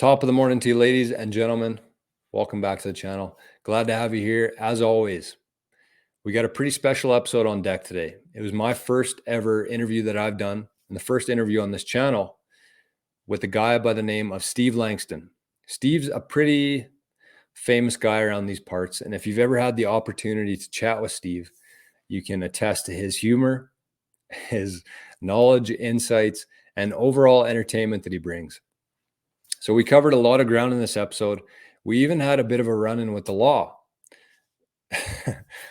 Top of the morning to you, ladies and gentlemen. Welcome back to the channel. Glad to have you here. As always, we got a pretty special episode on deck today. It was my first ever interview that I've done, and the first interview on this channel with a guy by the name of Steve Langston. Steve's a pretty famous guy around these parts, and if you've ever had the opportunity to chat with Steve, you can attest to his humor, his knowledge, insights, and overall entertainment that he brings. So we covered a lot of ground in this episode. We even had a bit of a run-in with the law.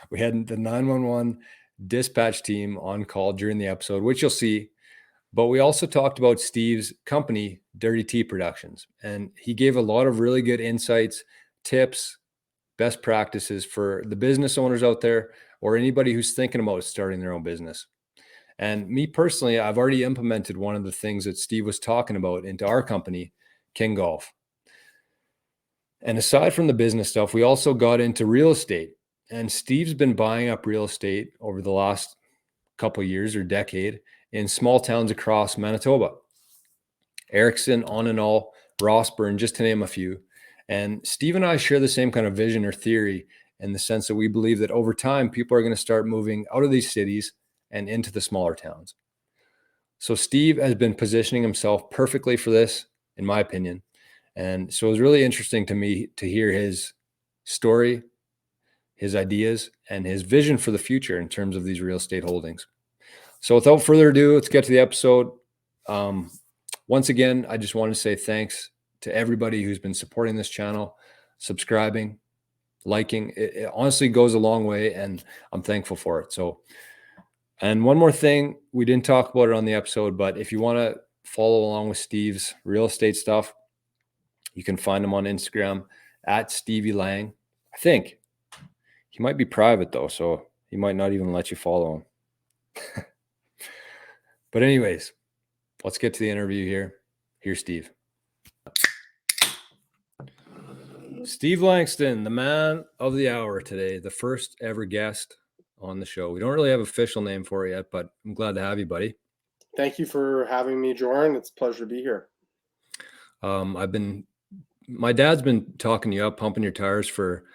We had the 911 dispatch team on call during the episode, which you'll see. But we also talked about Steve's company, Dirty Tea Productions. And he gave a lot of really good insights, tips, best practices for the business owners out there or anybody who's thinking about starting their own business. And me personally, I've already implemented one of the things that Steve was talking about into our company, King Golf. And aside from the business stuff, we also got into real estate. And Steve's been buying up real estate over the last couple of years or decade in small towns across Manitoba. Erickson, Onanole, Rossburn, just to name a few. And Steve and I share the same kind of vision or theory in the sense that we believe that over time, people are going to start moving out of these cities and into the smaller towns. So Steve has been positioning himself perfectly for this, in my opinion. And so it was really interesting to me to hear his story, his ideas, and his vision for the future in terms of these real estate holdings. So without further ado, let's get to the episode. Once again, I just want to say thanks to everybody who's been supporting this channel, subscribing, liking. It honestly goes a long way, and I'm thankful for it. So, and one more thing, we didn't talk about it on the episode, but if you want to follow along with Steve's real estate stuff, you can find him on Instagram at Stevie Lang. I think he might be private though, so he might not even let you follow him. But anyways, let's get to the interview here. Here's Steve. Steve Langston, the man of the hour today, the first ever guest on the show. We don't really have an official name for it yet, but I'm glad to have you, buddy. Thank you for having me, Jordan. It's a pleasure to be here. My dad's been talking you up, pumping your tires for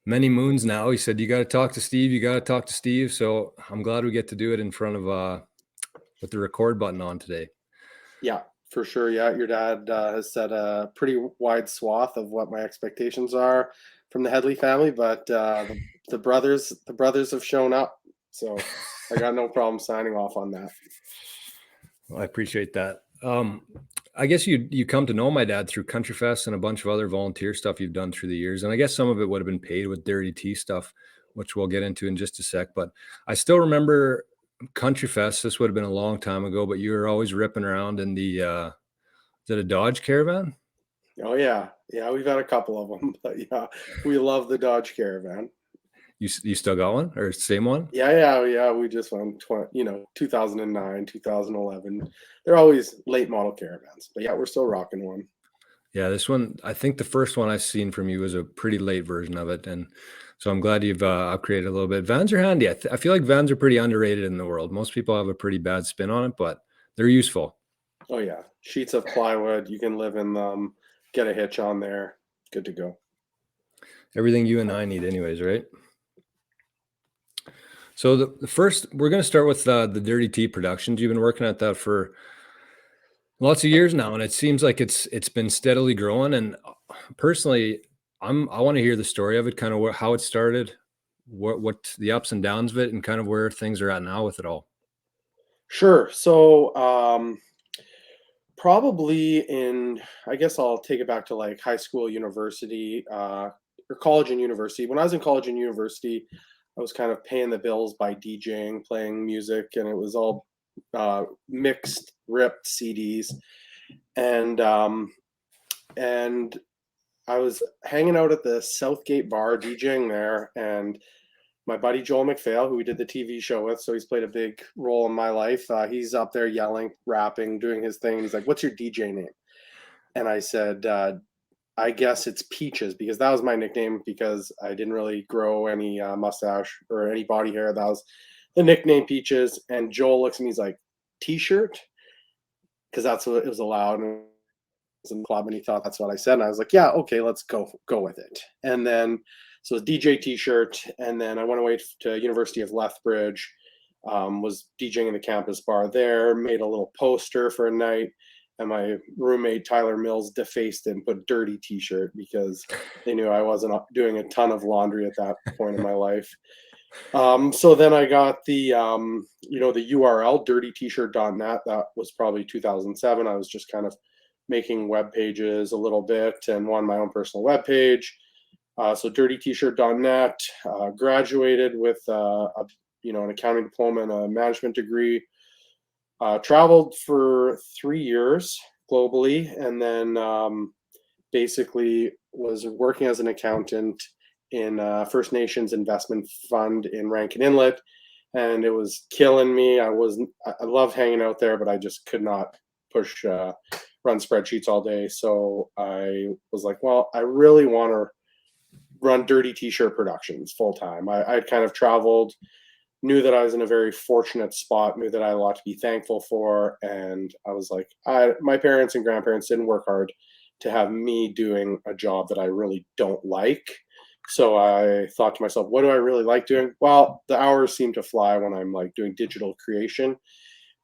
many moons now. He said, you got to talk to Steve. You got to talk to Steve. So I'm glad we get to do it in front of, with the record button on today. Yeah, for sure. Yeah. Your dad has set a pretty wide swath of what my expectations are from the Headley family, but the brothers have shown up. So I got no problem signing off on that. Well, I appreciate that. I guess you come to know my dad through Country Fest and a bunch of other volunteer stuff you've done through the years. And I guess some of it would have been paid with Dirty Tea stuff, which we'll get into in just a sec. But I still remember Country Fest. This would have been a long time ago, but you were always ripping around in the, is it a Dodge Caravan? Oh yeah. Yeah. We've had a couple of them, but yeah, we love the Dodge Caravan. You still got one or same one? Yeah. We just went, 2009, 2011. They're always late model caravans, but yeah, we're still rocking one. Yeah, this one, I think the first one I've seen from you was a pretty late version of it. And so I'm glad you've upgraded a little bit. Vans are handy. I feel like vans are pretty underrated in the world. Most people have a pretty bad spin on it, but they're useful. Oh yeah. Sheets of plywood. You can live in them, get a hitch on there. Good to go. Everything you and I need anyways, right? So the first, we're going to start with the Dirty Tea Productions. You've been working at that for lots of years now, and it seems like it's been steadily growing. And personally, I want to hear the story of it, kind of how it started, what the ups and downs of it, and kind of where things are at now with it all. Sure. So probably I guess I'll take it back to like high school, university, or college and university. When I was in college and university, I was kind of paying the bills by DJing, playing music, and it was all mixed, ripped CDs. And I was hanging out at the Southgate bar, DJing there, and my buddy Joel McPhail, who we did the TV show with, so he's played a big role in my life. He's up there yelling, rapping, doing his thing. He's like, "What's your DJ name?" And I said, I guess it's Peaches, because that was my nickname, because I didn't really grow any mustache or any body hair. That was the nickname, Peaches. And Joel looks at me, he's like, "T-shirt?" Because that's what it was allowed. And in the club, and he thought that's what I said. And I was like, yeah, okay, let's go with it. And then, so DJ t-shirt. And then I went away to University of Lethbridge, was DJing in the campus bar there, made a little poster for a night. And my roommate, Tyler Mills, defaced it and put dirty t-shirt because they knew I wasn't doing a ton of laundry at that point in my life. So then I got the URL dirtytshirt.net. That was probably 2007. I was just kind of making web pages a little bit and won my own personal web page. So dirtytshirt.net, graduated with an accounting diploma and a management degree. Traveled for 3 years globally, and then basically was working as an accountant in First Nations Investment Fund in Rankin Inlet, and it was killing me. I loved hanging out there, but I just could not run spreadsheets all day. So I was like, well, I really want to run Dirty T-shirt productions full time. I'd kind of traveled, knew that I was in a very fortunate spot, knew that I had a lot to be thankful for. And I was like, my parents and grandparents didn't work hard to have me doing a job that I really don't like. So I thought to myself, what do I really like doing? Well, the hours seem to fly when I'm like doing digital creation.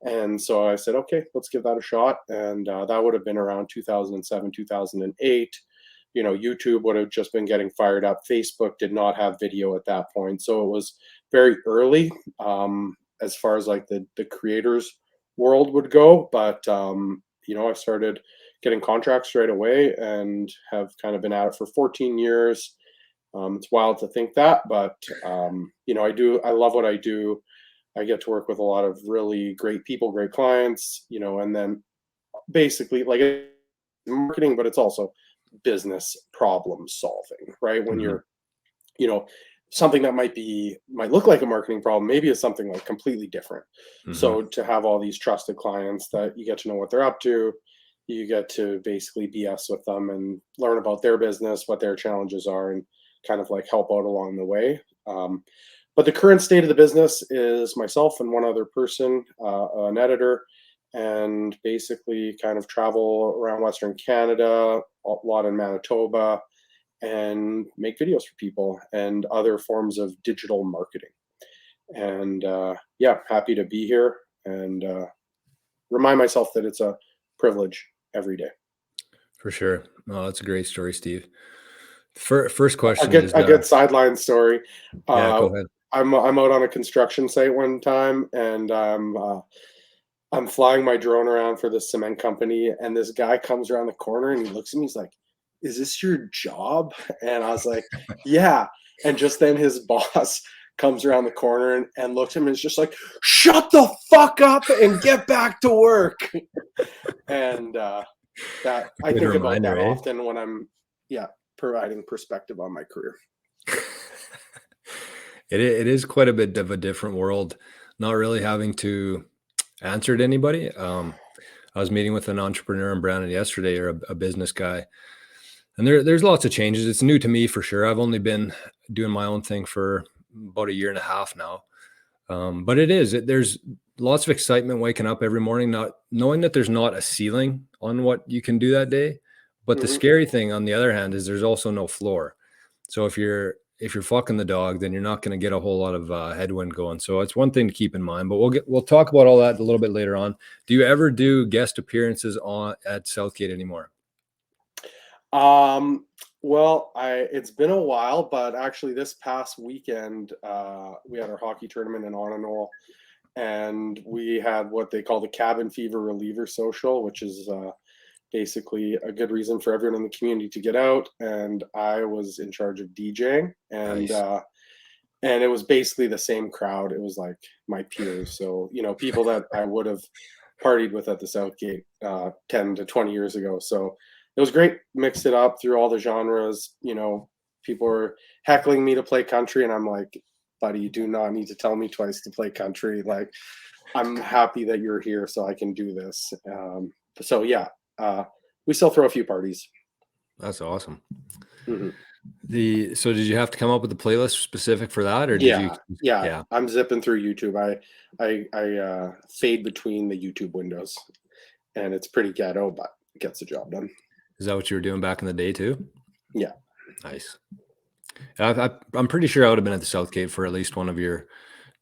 And so I said, okay, let's give that a shot. And that would have been around 2007, 2008. YouTube would have just been getting fired up. Facebook did not have video at that point. So it was very early as far as like the creators world would go. But, I started getting contracts right away and have kind of been at it for 14 years. It's wild to think that, but, I love what I do. I get to work with a lot of really great people, great clients, and then basically like marketing, but it's also business problem solving, right? When you're, something that might look like a marketing problem, maybe is something like completely different. So to have all these trusted clients that you get to know what they're up to, you get to basically BS with them and learn about their business, what their challenges are, and kind of like help out along the way. But the current state of the business is myself and one other person, an editor, and basically kind of travel around Western Canada, a lot in Manitoba, and make videos for people and other forms of digital marketing. And happy to be here and remind myself that it's a privilege every day. For sure. Oh, that's a great story, Steve. First A question good, is, a good sideline story. yeah, Uh, go ahead. I'm out on a construction site one time, and I'm flying my drone around for this cement company, and this guy comes around the corner and he looks at me. He's like, "Is this your job?" And I was like, "Yeah." And just then his boss comes around the corner and looks at him and is just like, "Shut the fuck up and get back to work." And that I Good think about reminder, that eh? often when I'm, providing perspective on my career. It is quite a bit of a different world, not really having to answer to anybody. I was meeting with an entrepreneur in Brandon yesterday, or a business guy, and there's lots of changes. It's new to me for sure. I've only been doing my own thing for about a year and a half now. But there's lots of excitement waking up every morning, not knowing that there's not a ceiling on what you can do that day. But the Mhm. scary thing, on the other hand, is there's also no floor. So if you're fucking the dog, then you're not going to get a whole lot of headwind going. So it's one thing to keep in mind. But we'll talk about all that a little bit later on. Do you ever do guest appearances at Southgate anymore? Um, well, it's been a while, but actually this past weekend, we had our hockey tournament in Onanole, and we had what they call the Cabin Fever Reliever Social, which is basically a good reason for everyone in the community to get out. And I was in charge of DJing, Nice. and it was basically the same crowd. It was like my peers, so people that I would have partied with at the Southgate 10 to 20 years ago. So it was great. Mixed it up through all the genres. People were heckling me to play country, and I'm like, buddy, you do not need to tell me twice to play country. Like, I'm happy that you're here so I can do this. So yeah, we still throw a few parties. That's awesome. Mhm. So did you have to come up with a playlist specific for that, or did you? Yeah. Yeah. I'm zipping through YouTube. I fade between the YouTube windows, and it's pretty ghetto, but it gets the job done. Is that what you were doing back in the day too? Yeah. Nice. I'm pretty sure I would have been at the Southgate for at least one of your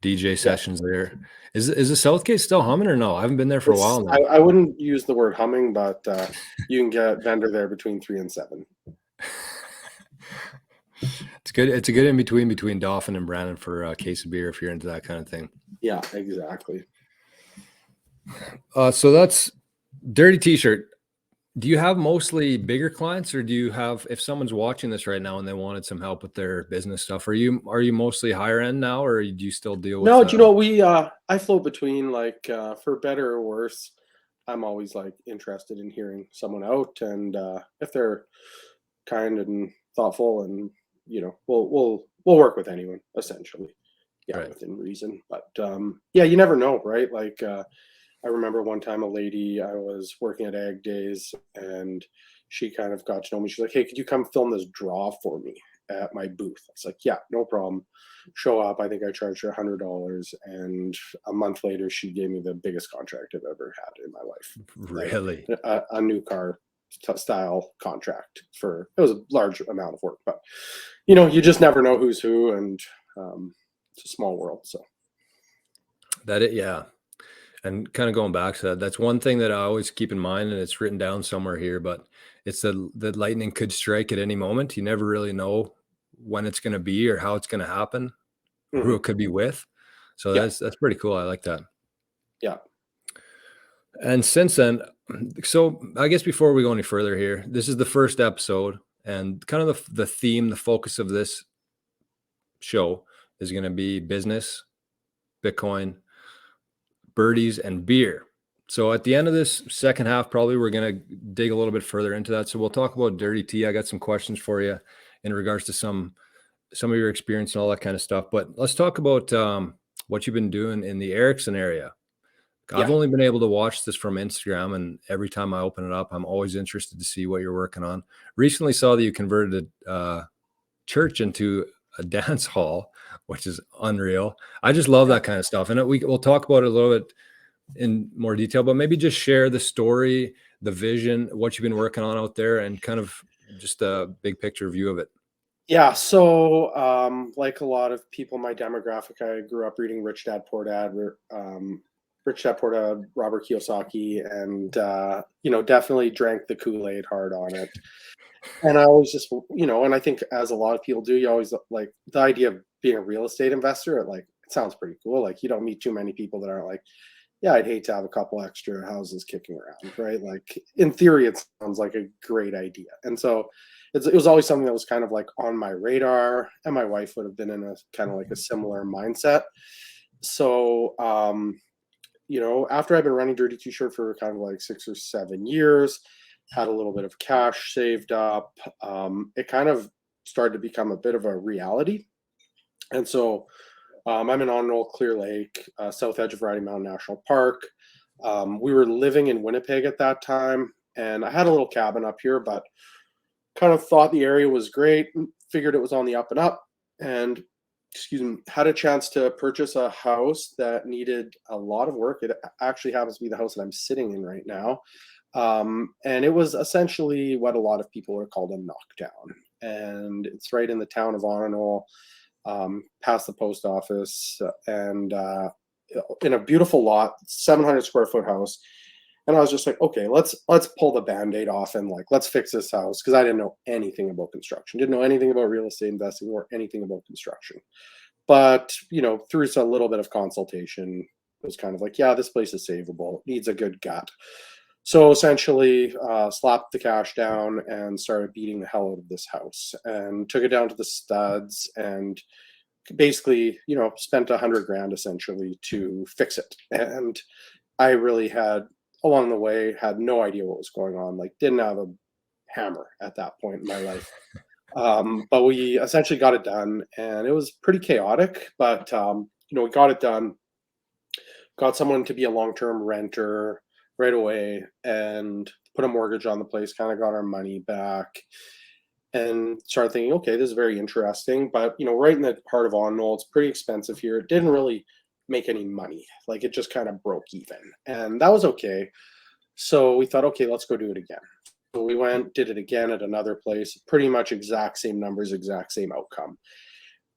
DJ Yeah. sessions there. Is the Southgate still humming or no? I haven't been there for a while now. I wouldn't use the word humming, but you can get vendor there between 3 and 7. It's good. It's a good in between Dauphin and Brandon for a case of beer if you're into that kind of thing. Yeah, exactly. So that's Dirty T-shirt. Do you have mostly bigger clients, or do you have, if someone's watching this right now and they wanted some help with their business stuff, are you mostly higher end now, or do you still deal with? No, do you know we I float between like for better or worse. I'm always like interested in hearing someone out, and if they're kind and thoughtful, and we'll work with anyone essentially. Yeah, Right. within reason. But yeah, you never know, right? Like I remember one time a lady, I was working at Ag Days, and she kind of got to know me. She's like, "Hey, could you come film this draw for me at my booth?" I was like, "Yeah, no problem." Show up. I think I charged her $100, and a month later, she gave me the biggest contract I've ever had in my life. Really? Like, a new car style contract for, it was a large amount of work, but you just never know who's who, and it's a small world. So Yeah. And kind of going back to that, that's one thing that I always keep in mind, and it's written down somewhere here, but it's the lightning could strike at any moment. You never really know when it's going to be or how it's going to happen, or who mhm. it could be with. So Yeah, that's pretty cool. I like that. yeah, And since then, so I guess before we go any further here, this is the first episode, and kind of the theme, the focus of this show is going to be business, Bitcoin, birdies, and beer. So at the end of this second half, probably we're going to dig a little bit further into that. So we'll talk about dirty tea. I got some questions for you in regards to some of your experience and all that kind of stuff. But let's talk about what you've been doing in the Erickson area. I've yeah. only been able to watch this from Instagram, and every time I open it up, I'm always interested to see what you're working on. Recently saw that you converted a church into a dance hall, which is unreal. I just love Yeah. that kind of stuff. And we'll talk about it a little bit in more detail, but maybe just share the story, the vision, what you've been working on out there, and kind of just a big picture view of it. Yeah, so like a lot of people in my demographic, I grew up reading Rich Dad Poor Dad, Rich Dad Poor Dad, Robert Kiyosaki, and definitely drank the Kool-Aid hard on it. And I always just, and I think as a lot of people do, you always like the idea of being a real estate investor. It sounds pretty cool. Like you don't meet too many people that aren't like, yeah, I'd hate to have a couple extra houses kicking around, right? Like in theory, it sounds like a great idea. And so it was always something that was kind of like on my radar, and my wife would have been in a kind of like a similar mindset. So, after I've been running Dirty T-shirt for kind of like 6 or 7 years, had a little bit of cash saved up, it kind of started to become a bit of a reality. And so I'm in Onanole, Clear Lake, south edge of Riding Mountain National Park. We were living in Winnipeg at that time, and I had a little cabin up here, but kind of thought the area was great, figured it was on the up and up, and excuse me, had a chance to purchase a house that needed a lot of work. It actually happens to be the house that I'm sitting in right now. And it was essentially what a lot of people are called a knockdown. And it's right in the town of Onanole, past the post office, and in a beautiful lot, 700 square foot house. And I was just like, okay, let's pull the Band-Aid off, and like let's fix this house, because I didn't know anything about construction, didn't know anything about real estate investing or anything about construction. But through a little bit of consultation, it was kind of like, yeah, this place is savable, needs a good gut. So essentially, slapped the cash down and started beating the hell out of this house, and took it down to the studs, and basically, spent $100,000 essentially to fix it. And I really along the way, had no idea what was going on. Like, didn't have a hammer at that point in my life. But we essentially got it done, and it was pretty chaotic. But we got it done. Got someone to be a long-term renter right away, and put a mortgage on the place. Kind of got our money back, and started thinking, okay, this is very interesting. But right in the heart of Onanole, it's pretty expensive here. It didn't really make any money. Like, it just kind of broke even, and that was okay. So we thought, okay, let's go do it again. we went, did it again at another place, pretty much exact same numbers, exact same outcome.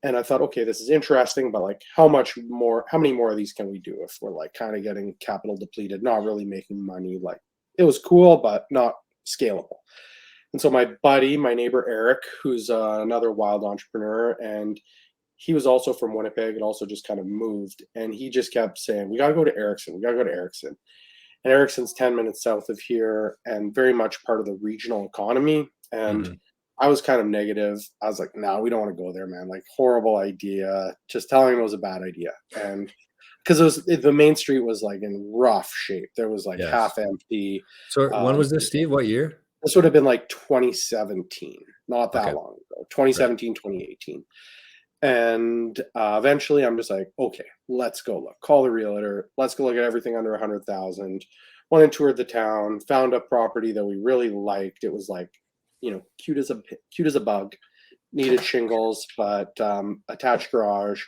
And I thought, okay, this is interesting, but like, how many more of these can we do if we're like kind of getting capital depleted, not really making money? Like, it was cool, but not scalable. And so my buddy, my neighbor Eric, who's another wild entrepreneur, and he was also from Winnipeg and also just kind of moved. And he just kept saying, we got to go to Erickson. We got to go to Erickson. And Erickson's 10 minutes south of here and very much part of the regional economy. And I was kind of negative. I was like, no, we don't want to go there, man. Like, horrible idea. Just telling him it was a bad idea. And because the main street was like in rough shape. There was like half empty. So when was this, Steve? What year? This would have been like 2017, not that long ago, 2017, 2018. And eventually I'm just like, okay, let's go look. Call the realtor. Let's go look at everything under 100,000. Went and toured the town, found a property that we really liked. It was like, cute as a bug. Needed shingles, but attached garage,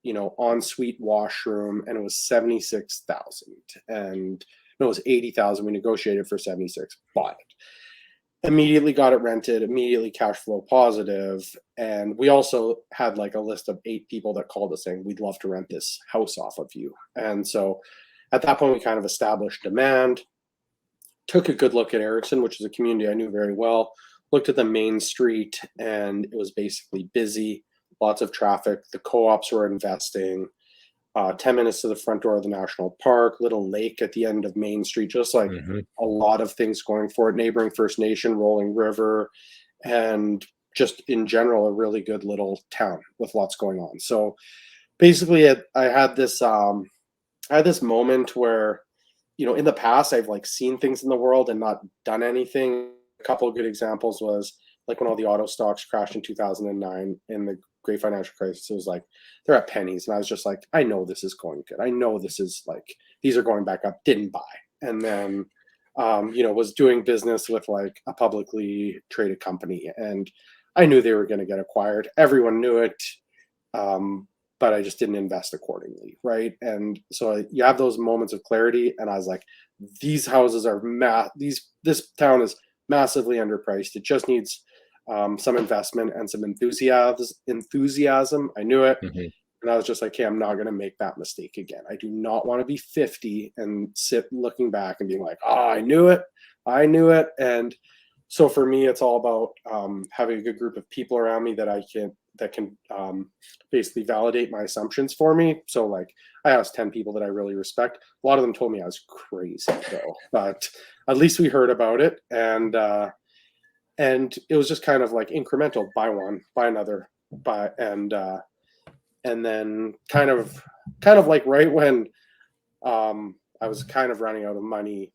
ensuite washroom, and it was 76,000. And no, it was 80,000. We negotiated for 76. Bought it. Immediately got it rented, immediately cash flow positive. And we also had like a list of 8 people that called us saying, we'd love to rent this house off of you. And so at that point, we kind of established demand, took a good look at Erickson, which is a community I knew very well, looked at the main street, and it was basically busy, lots of traffic. The co-ops were investing. 10 minutes to the front door of the national park, little lake at the end of Main Street, just like a lot of things going for it. Neighboring First Nation, rolling river, and just in general, a really good little town with lots going on. So basically I had this moment where, in the past, I've like seen things in the world and not done anything. A couple of good examples was like when all the auto stocks crashed in 2009 in the great financial crisis. It was like they're at pennies, and I was just like, I know this is going good. I know this is like these are going back up. Didn't buy, and then was doing business with like a publicly traded company, and I knew they were going to get acquired. Everyone knew it, but I just didn't invest accordingly, right? And so you have those moments of clarity, and I was like, these houses are this town is massively underpriced. It just needs some investment and some enthusiasm. I knew it. And I was just like, okay, I'm not going to make that mistake again. I do not want to be 50 and sit looking back and being like, oh, I knew it. And so for me, it's all about having a good group of people around me that can basically validate my assumptions for me. So like I asked 10 people that I really respect. A lot of them told me I was crazy though, but at least we heard about it. And it was just kind of like incremental, buy one, buy another, and then kind of like right when I was kind of running out of money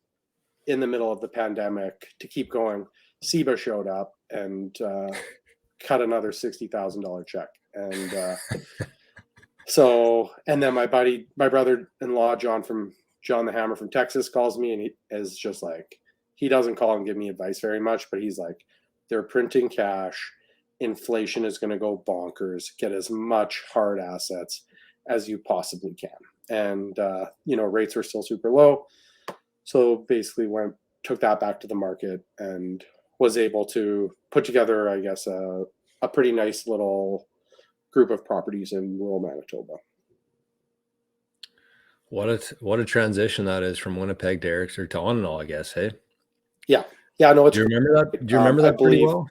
in the middle of the pandemic to keep going, SEBA showed up and cut another $60,000 check. And and then my brother-in-law, John the Hammer from Texas, calls me, and he is just like, he doesn't call and give me advice very much, but he's like, they're printing cash. Inflation is going to go bonkers. Get as much hard assets as you possibly can. And, rates were still super low. So basically took that back to the market and was able to put together, I guess, a pretty nice little group of properties in rural Manitoba. What a transition that is from Winnipeg to Erickson to Onanole, I guess, hey? Yeah. Yeah, no, do you remember that? Do you remember that pretty well?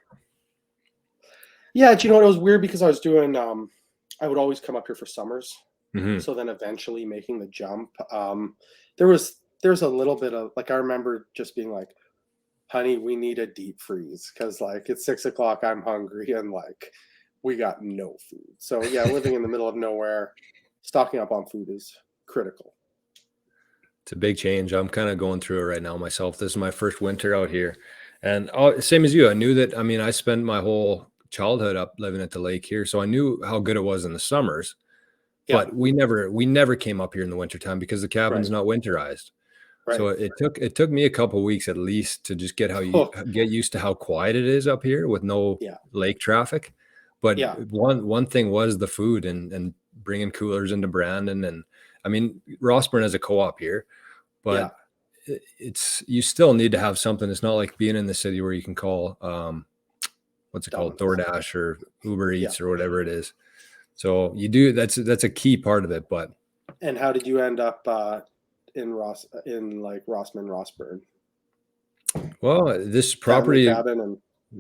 Yeah, do you know what? It was weird because I was doing I would always come up here for summers. So then eventually making the jump. There's a little bit of like, I remember just being like, honey, we need a deep freeze because like it's 6 o'clock, I'm hungry, and like we got no food. So yeah, living in the middle of nowhere, stocking up on food is critical. It's a big change. I'm kind of going through it right now myself. This is my first winter out here. And same as you, I knew that, I spent my whole childhood up living at the lake here. So I knew how good it was in the summers, but we never came up here in the wintertime because the cabin's not winterized. Right. So it took me a couple of weeks at least to just get used to how quiet it is up here with no lake traffic. But one thing was the food and bringing coolers into Brandon. And Rossburn has a co-op here, but it's, you still need to have something. It's not like being in the city where you can call, what's it called? Domino's. DoorDash or Uber Yeah. Eats or whatever it is. So you do, that's a key part of it. But And how did you end up in Rossman, Rossburn? well, this Family property, cabin and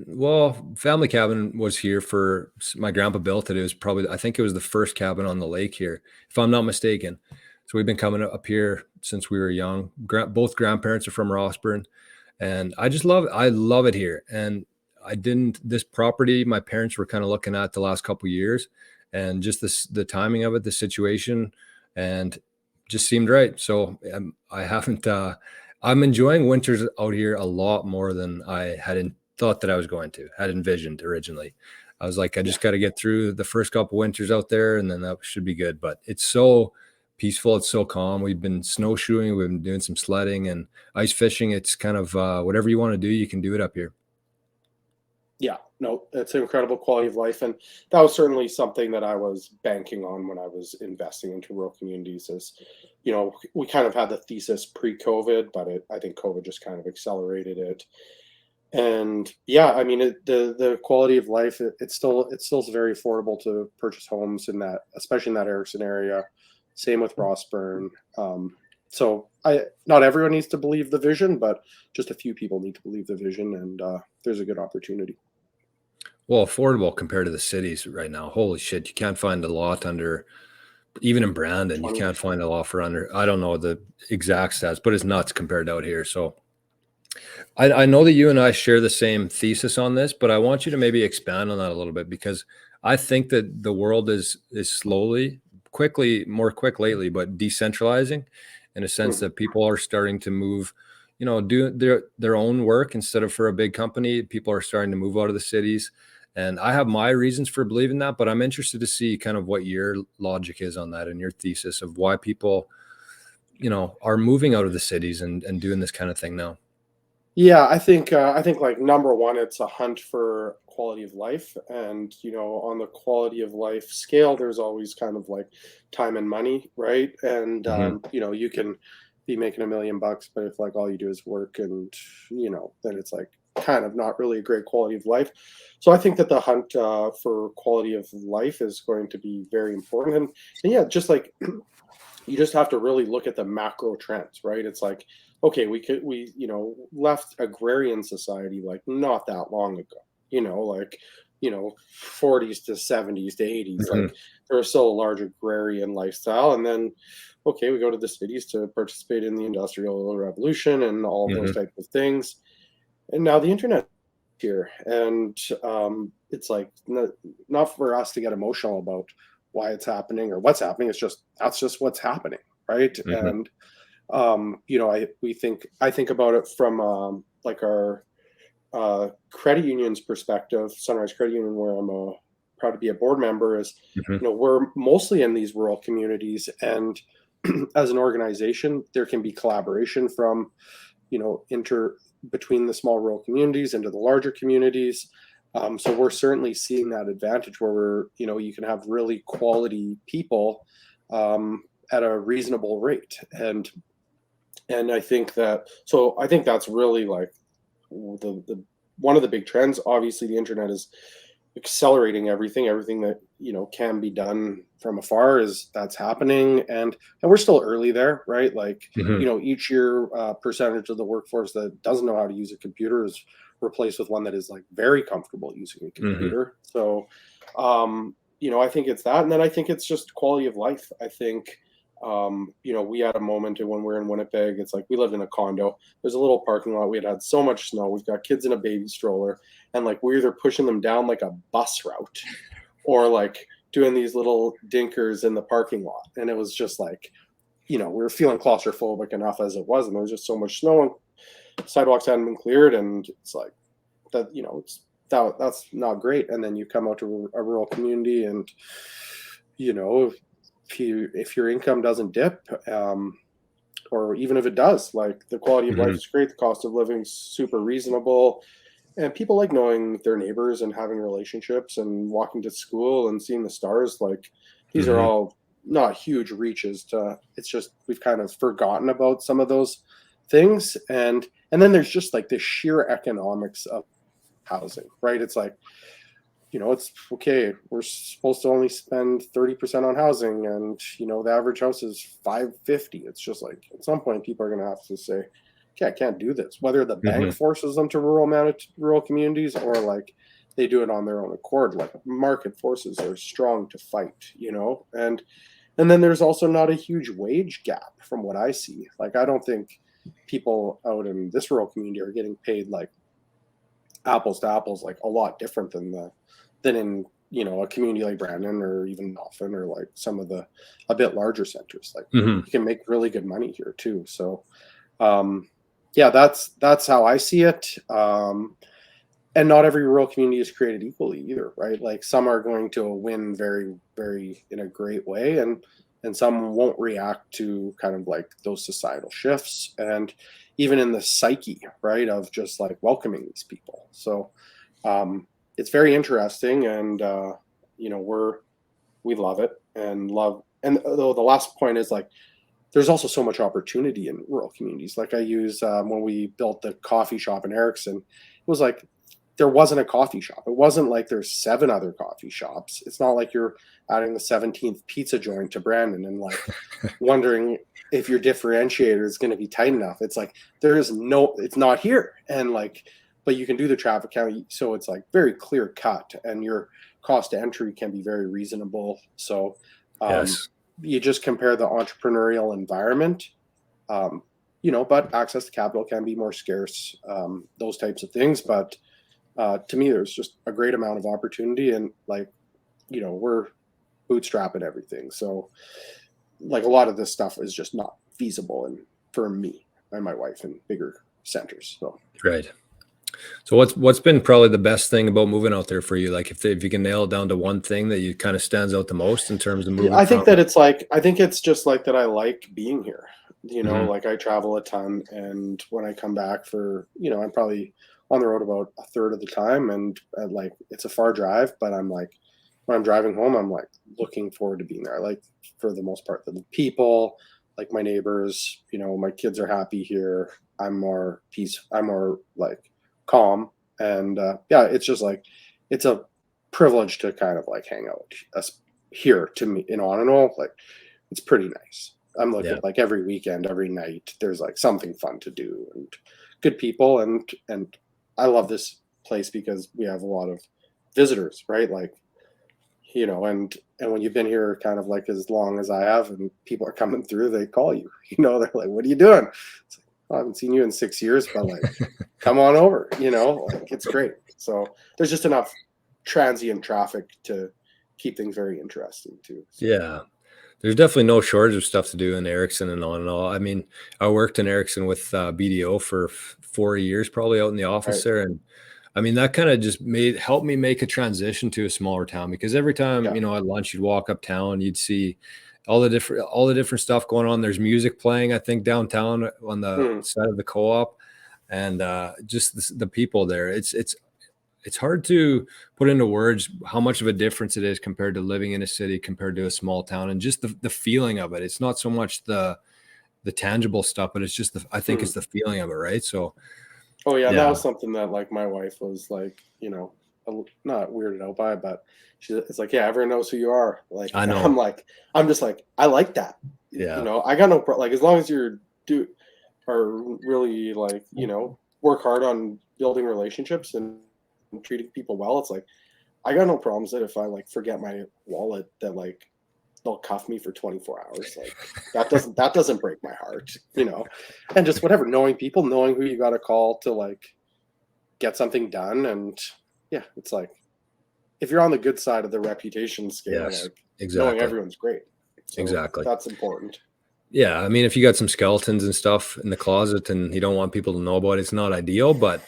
well, family cabin was here for, my grandpa built it. It was probably, I think it was the first cabin on the lake here, if I'm not mistaken. So we've been coming up here since we were young. Both grandparents are from Rossburn, and I love it here. And this property, my parents were kind of looking at the last couple of years, and just the timing of it, the situation, and just seemed right. So I haven't, I'm enjoying winters out here a lot more than I thought that I was going to, had envisioned originally. I was like, I yeah, just got to get through the first couple winters out there, and then that should be good. But it's so peaceful. It's so calm. We've been snowshoeing. We've been doing some sledding and ice fishing. It's kind of whatever you want to do, you can do it up here. yeah, no, it's an incredible quality of life, and that was certainly something that I was banking on when I was investing into rural communities. Is, we kind of had the thesis pre-COVID, but I think COVID just kind of accelerated it. And yeah, I mean, the quality of life, it's still very affordable to purchase homes in that, especially in that Erickson area. Same with Rossburn. So not everyone needs to believe the vision, but just a few people need to believe the vision, and there's a good opportunity. Well, affordable compared to the cities right now. Holy shit. You can't find a lot under, even in Brandon, you 20, can't find a lot for under, I don't know the exact stats, but it's nuts compared to out here. So I know that you and I share the same thesis on this, but I want you to maybe expand on that a little bit, because I think that the world is slowly, more quick lately, but decentralizing, in a sense Mhm. that people are starting to move, do their own work instead of for a big company. People are starting to move out of the cities. And I have my reasons for believing that, but I'm interested to see kind of what your logic is on that and your thesis of why people, are moving out of the cities and doing this kind of thing now. Yeah, I think like number one, it's a hunt for quality of life, and on the quality of life scale, there's always kind of like time and money, right? And Hmm. you can be making $1 million, but if like all you do is work, and then it's like kind of not really a great quality of life. So I think that the hunt for quality of life is going to be very important, and yeah, just like you just have to really look at the macro trends, right? It's like, okay, we left agrarian society like not that long ago, like 40s to 70s to 80s, Hmm. like there was still a large agrarian lifestyle, and then okay, we go to the cities to participate in the industrial revolution and all of those Hmm. types of things, and now the internet here, and it's like not for us to get emotional about why it's happening or what's happening. It's just that's just what's happening, right? Hmm. And I think about it from like our credit union's perspective. Sunrise Credit Union, where I'm proud to be a board member, is Hmm. we're mostly in these rural communities, and as an organization, there can be collaboration from inter between the small rural communities into the larger communities. So we're certainly seeing that advantage where you can have really quality people at a reasonable rate, and I think that's really like the one of the big trends. Obviously, the internet is accelerating everything that can be done from afar is that's happening, and we're still early there, right? Like Hmm. each year percentage of the workforce that doesn't know how to use a computer is replaced with one that is like very comfortable using a Hmm. computer. So I think it's that, and then I think it's just quality of life. I think we had a moment when we were in Winnipeg. It's like we lived in a condo. There's a little parking lot. We had so much snow. We've got kids in a baby stroller, and like we're either pushing them down like a bus route or like doing these little dinkers in the parking lot. And it was just like, we were feeling claustrophobic enough as it was, and there was just so much snow, and sidewalks hadn't been cleared, and it's like that, that's not great. And then you come out to a rural community, and you know, if your income doesn't dip, or even if it does, like the quality of life Hmm. is great, the cost of living super reasonable, and people like knowing their neighbors and having relationships and walking to school and seeing the stars. Like these are Hmm. all not huge reaches to. It's just we've kind of forgotten about some of those things. And then there's just like the sheer economics of housing, right? It's like, it's okay. We're supposed to only spend 30% on housing, and the average house is 550. It's just like at some point people are going to have to say, okay, I can't do this. Whether the bank forces them to rural communities, or like they do it on their own accord. Like market forces are strong to fight, and then there's also not a huge wage gap from what I see. Like I don't think people out in this rural community are getting paid like apples to apples, like a lot different than in a community like Brandon or even Dauphin or like some of the a bit larger centers. Like you can make really good money here too. So yeah, that's how I see it. And not every rural community is created equally either, right? Like some are going to win very, very in a great way, and some won't react to kind of like those societal shifts, and even in the psyche, right, of just like welcoming these people. So it's very interesting, and we love it and love. And though the last point is like, there's also so much opportunity in rural communities. Like I use when we built the coffee shop in Erickson, it was like there wasn't a coffee shop. It wasn't like there's 7 other coffee shops. It's not like you're adding the 17th pizza joint to Brandon and like wondering if your differentiator is going to be tight enough. It's like it's not here. And like, but you can do the traffic count. So it's like very clear cut, and your cost to entry can be very reasonable. So Yes. you just compare the entrepreneurial environment, but access to capital can be more scarce, those types of things. But to me, there's just a great amount of opportunity, and like, we're bootstrapping everything. So like a lot of this stuff is just not feasible, and for me and my wife in bigger centers. So Right. So what's been probably the best thing about moving out there for you? Like if you can nail it down to one thing that you kind of stands out the most in terms of moving I think from. that I think it's just like that. I like being here, Mhm. like I travel a ton, and when I come back for, I'm probably on the road about a third of the time, and like it's a far drive, but I'm like, when I'm driving home, I'm like looking forward to being there. I like, for the most part, the people, like my neighbors, my kids are happy here. I'm more I'm more like calm, and yeah, it's just like it's a privilege to kind of like hang out here to me in Onanole. Like it's pretty nice. I'm looking Yeah. like every weekend, every night, there's like something fun to do and good people, and I love this place because we have a lot of visitors, right? Like, and when you've been here kind of like as long as I have, and people are coming through, they call you, they're like, what are you doing? It's like, I haven't seen you in 6 years, but like, come on over, like it's great. So there's just enough transient traffic to keep things very interesting too. So Yeah. There's definitely no shortage of stuff to do in Erickson and on and all. I mean, I worked in Erickson with BDO for 4 years, probably out in the office right. there. And I mean, that kind of just helped me make a transition to a smaller town, because every time, Yeah. at lunch, you'd walk uptown, you'd see all the different stuff going on. There's music playing, I think, downtown on the Mm, side of the co-op, and just the people there. It's hard to put into words how much of a difference it is compared to living in a city compared to a small town, and just the feeling of it. It's not so much the tangible stuff, but it's just I think it's mm. the feeling of it, right? So Oh yeah, and that yeah, was something that like my wife was like, not weirded out by, but it's like, yeah, everyone knows who you are. Like, I and know. I'm just like, I like that. Yeah. I got no like as long as you're are really like, work hard on building relationships and treating people well. It's like I got no problems that if I like forget my wallet, that like they'll cuff me for 24 hours. Like that doesn't break my heart. And just whatever, knowing people, knowing who you got to call to like get something done. And yeah, it's like if you're on the good side of the reputation scale, Yes, like knowing exactly. everyone's great. So Exactly. that's important. Yeah. I mean, if you got some skeletons and stuff in the closet and you don't want people to know about it, it's not ideal. But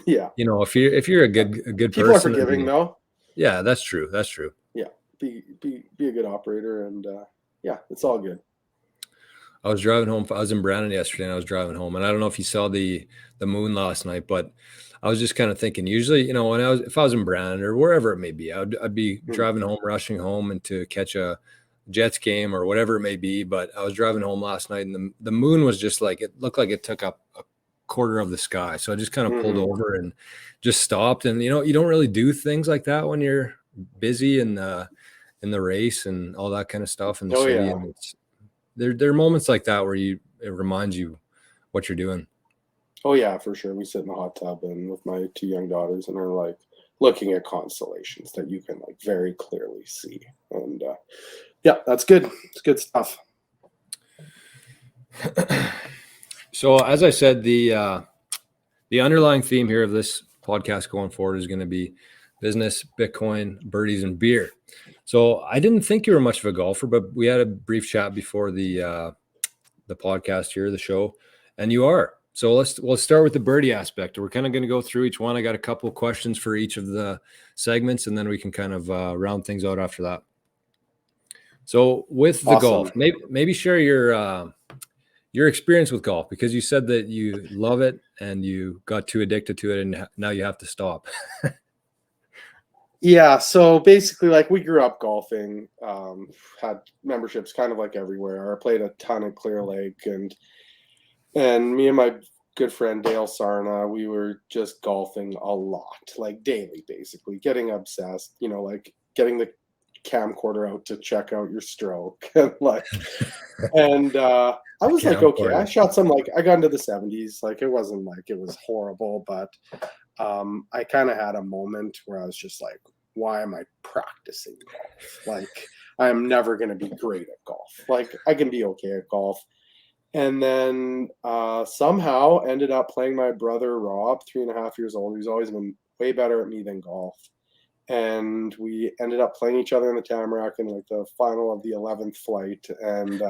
Yeah. if you're Yeah. a good People are person, and forgiving though. yeah, that's true. That's true. Yeah. Be a good operator, and yeah, it's all good. I was driving home. I was in Brandon yesterday, and I was driving home, and I don't know if you saw the moon last night, but I was just kind of thinking. Usually, when if I was in Brandon or wherever it may be, I'd be Mm, driving home, rushing home, and to catch Jets game or whatever it may be. But I was driving home last night, and the moon was just like, it looked like it took up a quarter of the sky. So I just kind of pulled over and just stopped. And you don't really do things like that when you're busy in the race and all that kind of stuff in the city. Yeah. And there are moments like that where it reminds you what you're doing. Oh yeah, for sure. We sit in the hot tub and with my 2 young daughters and are like looking at constellations that you can like very clearly see. And yeah, that's good. It's good stuff. So as I said, the underlying theme here of this podcast going forward is going to be business, Bitcoin, birdies, and beer. So I didn't think you were much of a golfer, but we had a brief chat before the podcast here, the show, and you are. So let's start with the birdie aspect. We're kind of going to go through each one. I got a couple of questions for each of the segments, and then we can kind of round things out after that. So with the golf, maybe share your experience with golf, because you said that you love it and you got too addicted to it and now you have to stop. Yeah. So basically, like, we grew up golfing, had memberships kind of like everywhere. I played a ton at Clear Lake, and me and my good friend Dale Sarna, we were just golfing a lot, like daily, basically getting obsessed, like getting the camcorder out to check out your stroke. And I was like, okay, I shot some, like, I got into the 70s. Like, it wasn't like it was horrible, but I kind of had a moment where I was just like, why am I practicing golf? Like, I am never going to be great at golf. Like, I can be okay at golf. And then somehow ended up playing my brother Rob, 3.5 years old. He's always been way better at me than golf. And we ended up playing each other in the Tamarack in like the final of the 11th flight. And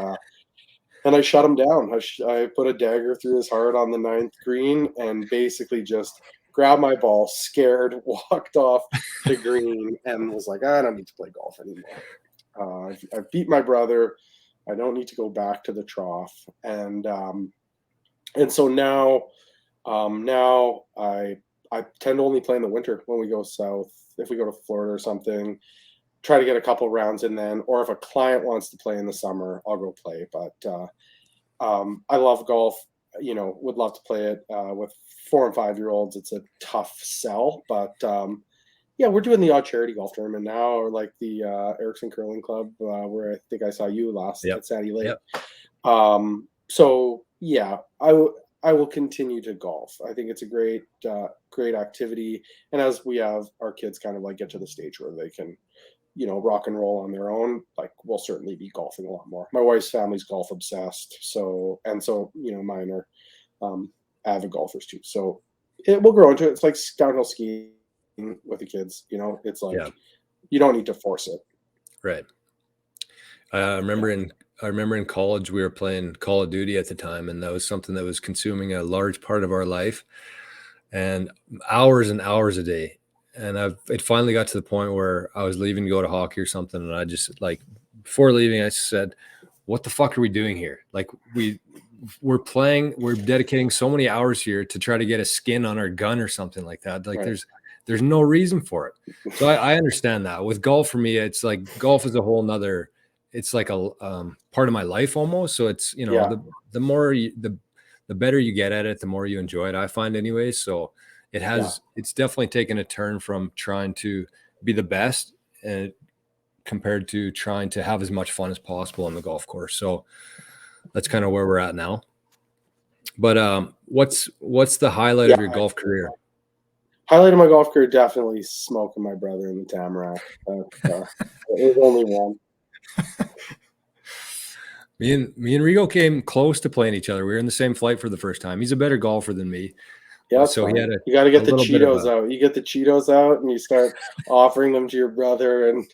I shut him down. I put a dagger through his heart on the 9th green and basically just grabbed my ball, scared, walked off to green, and was like, I don't need to play golf anymore. I beat my brother. I don't need to go back to the trough. And so now I tend to only play in the winter when we go south. If we go to Florida or something, try to get a couple rounds in then, or if a client wants to play in the summer, I'll go play. But I love golf, would love to play it with 4 and 5 year olds. It's a tough sell, but yeah, we're doing the odd charity golf tournament now, or like the Erickson Curling Club, where I think I saw you last at Sandy Lake. Yep. So yeah, I will continue to golf. I think it's a great activity. And as we have our kids kind of like get to the stage where they can, rock and roll on their own, like, we'll certainly be golfing a lot more. My wife's family's golf obsessed. So mine are avid golfers too. So it will grow into it. It's like downhill skiing with the kids, it's like, you don't need to force it. Right. I remember in college, we were playing Call of Duty at the time, and that was something that was consuming a large part of our life, and hours a day. And it finally got to the point where I was leaving to go to hockey or something, and I just, like, before leaving, I said, what the fuck are we doing here? Like, we're dedicating so many hours here to try to get a skin on our gun or something like that. Like, right. There's no reason for it. So I understand that. With golf, for me, it's like golf is a whole nother, it's like a part of my life almost. So it's, the more the better you get at it, the more you enjoy it, I find anyway. So it's definitely taken a turn from trying to be the best and compared to trying to have as much fun as possible on the golf course. So that's kind of where we're at now. But what's the highlight of your golf career? Highlight of my golf career, definitely smoking my brother in the Tamarack. It was only one. Me and Rigo came close to playing each other. We were in the same flight for the first time. He's a better golfer than me. Yeah, so you got to get the Cheetos out. You get the Cheetos out and you start offering them to your brother, and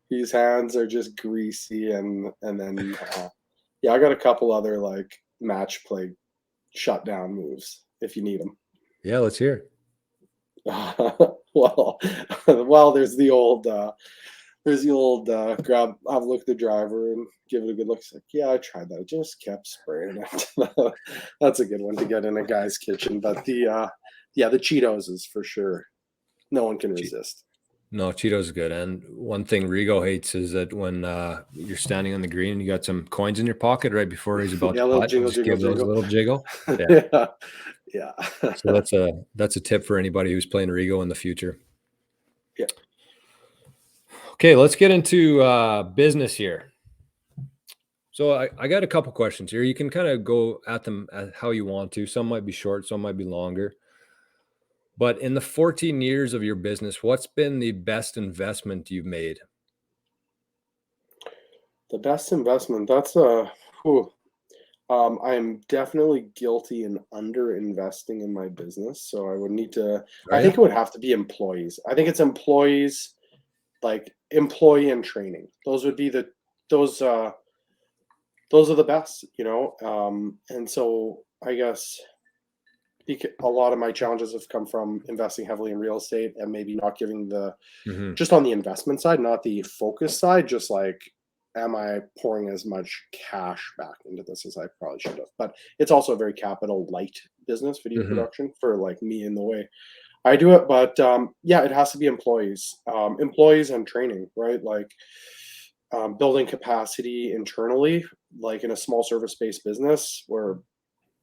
his hands are just greasy. And then I got a couple other like match play shutdown moves if you need them. Yeah, let's hear it. Well, there's the old grab, have a look at the driver and give it a good look. It's like, yeah, I tried that. I just kept spraying it. That's a good one to get in a guy's kitchen. But the Cheetos is for sure. No one can resist. No, Cheeto's good. And one thing Rigo hates is that when you're standing on the green, you got some coins in your pocket right before he's about Yeah, to a little putt. You jingle, just jingle, give those a jingle. little jiggle. Yeah. Yeah. Yeah. So that's a tip for anybody who's playing Rigo in the future. Yeah. Okay, let's get into business here. So I got a couple questions here. You can kind of go at them how you want to. Some might be short, some might be longer. But in the 14 years of your business, what's been the best investment you've made? The best investment, I am definitely guilty in under investing in my business. So I would need to, Are I you? think it would have to be employees. I think it's employees, like employee and training. Those are the best, you know? And so I guess a lot of my challenges have come from investing heavily in real estate and maybe not giving Mm-hmm. just on the investment side, not the focus side, just like, am I pouring as much cash back into this as I probably should have? But it's also a very capital light business, video Mm-hmm. production, for like me in the way I do it. But yeah, it has to be employees and training, right? Like building capacity internally, like in a small service based business where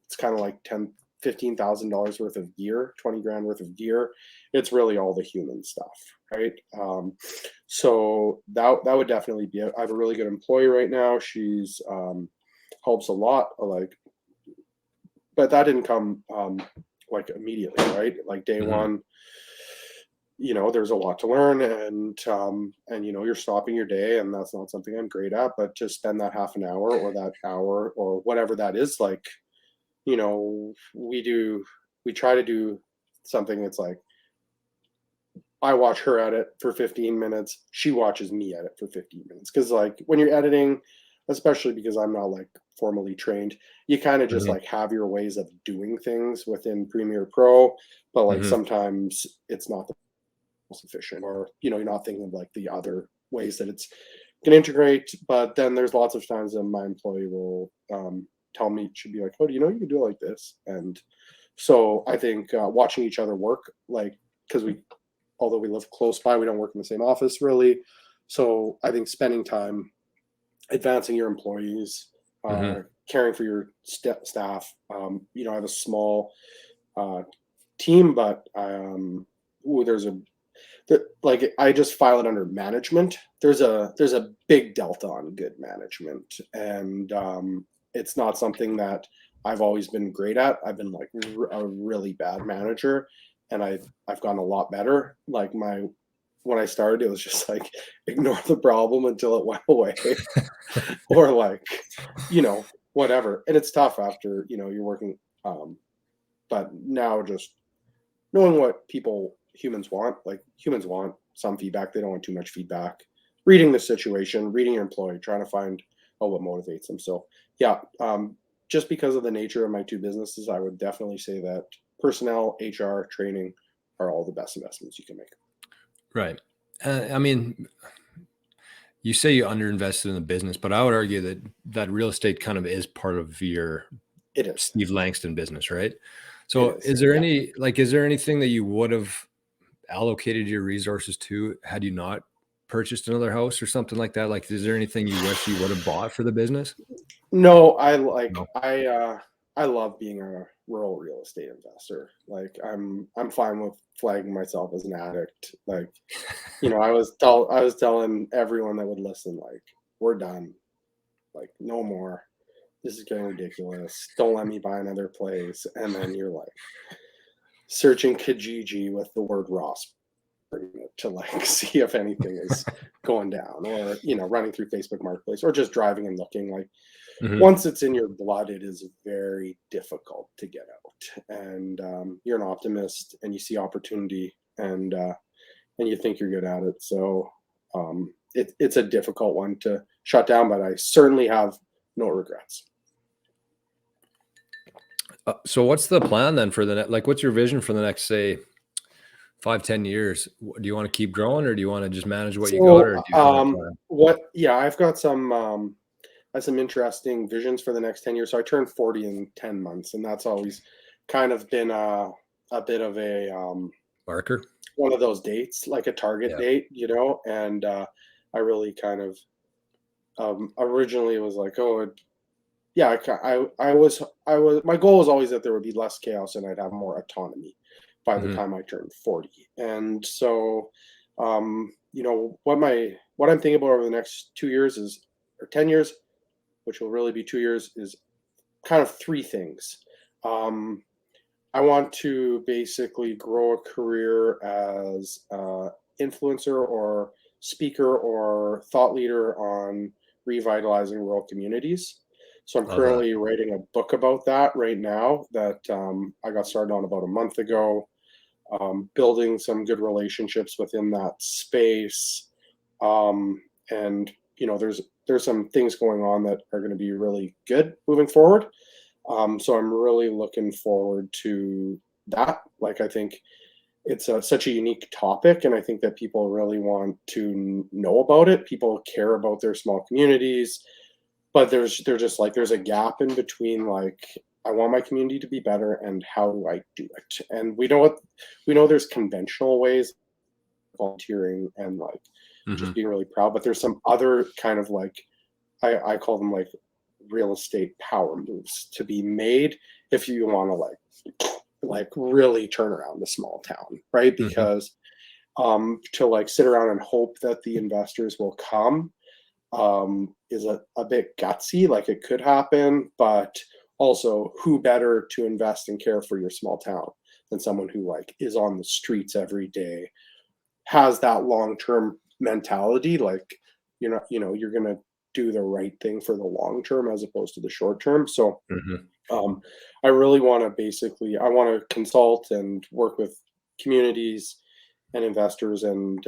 it's kind of like $15,000 worth of gear, 20 grand worth of gear. It's really all the human stuff, right? So that would definitely be it. I have a really good employee right now. She's helps a lot, like, but that didn't come like immediately, right? Like day Mm-hmm. one, there's a lot to learn, and you're stopping your day, and that's not something I'm great at. But to spend that half an hour or that hour or whatever that is, like, we try to do something that's like, I watch her edit for 15 minutes, she watches me edit for 15 minutes. Because like when you're editing, especially because I'm not like formally trained, you kind of just Mm-hmm. like have your ways of doing things within Premiere Pro, but like Mm-hmm. sometimes it's not the most efficient, or you're not thinking of like the other ways that it's can integrate. But then there's lots of times that my employee will tell me, should be like, oh, do you know you can do it like this? And so I think watching each other work, like, because although we live close by, we don't work in the same office really. So I think spending time advancing your employees, Mm-hmm. caring for your staff. I have a small uh, team, but there's like I just file it under management. There's a big delta on good management, and it's not something that I've always been great at. I've been like a really bad manager, and I've gotten a lot better. Like when I started, it was just like ignore the problem until it went away, or like whatever. And it's tough after you're working. But now just knowing what humans want some feedback. They don't want too much feedback. Reading the situation, reading your employee, trying to find what motivates them. So yeah, just because of the nature of my two businesses, I would definitely say that personnel, HR, training are all the best investments you can make. Right. I mean, you say you underinvested in the business, but I would argue that real estate kind of is part of your It is. Steve Langston business, right? It So is. is there Yeah. anything that you would have allocated your resources to had you not purchased another house or something like that? Like, is there anything you wish you would have bought for the business? No, No. I love being a rural real estate investor. Like I'm fine with flagging myself as an addict. Like, I was telling everyone that would listen, like, we're done. Like, no more. This is getting ridiculous. Don't let me buy another place. And then you're like searching Kijiji with the word Rossburn to like see if anything is going down, or running through Facebook Marketplace, or just driving and looking. Like, Mhm. once it's in your blood, it is very difficult to get out. And you're an optimist, and you see opportunity, and you think you're good at it. So it's a difficult one to shut down, but I certainly have no regrets. So what's the plan then for like, what's your vision for the next, say, 5, 10 years? Do you want to keep growing, or do you want to just manage what you got, So or do you have a plan? I've got I have some interesting visions for the next 10 years. So I turned 40 in 10 months, and that's always kind of been a bit of a Marker? one of those dates, like a target Yeah. date, and I really kind of originally was like, oh, yeah, my goal was always that there would be less chaos and I'd have more autonomy by the Mhm. time I turned 40. And so, what I'm thinking about over the next 2 years or 10 years, which will really be 2 years, is kind of three things. Um, I want to basically grow a career as influencer or speaker or thought leader on revitalizing rural communities. So I'm Love that. currently writing a book about that right now that I got started on about a month ago. Building some good relationships within that space, and there's some things going on that are going to be really good moving forward. So I'm really looking forward to that. Like, I think it's such a unique topic, and I think that people really want to know about it. People care about their small communities, but there's a gap in between. Like, I want my community to be better, and how do I do it? And we know there's conventional ways, volunteering and like just Mhm. being really proud, but there's some other kind of like I call them like real estate power moves to be made if you want to like really turn around the small town, right? Mhm. Because to like sit around and hope that the investors will come is a bit gutsy. Like, it could happen, but also, who better to invest and care for your small town than someone who like is on the streets every day, has that long term mentality, like you're gonna do the right thing for the long term as opposed to the short term. So Mhm. um, I really want to I want to consult and work with communities and investors, and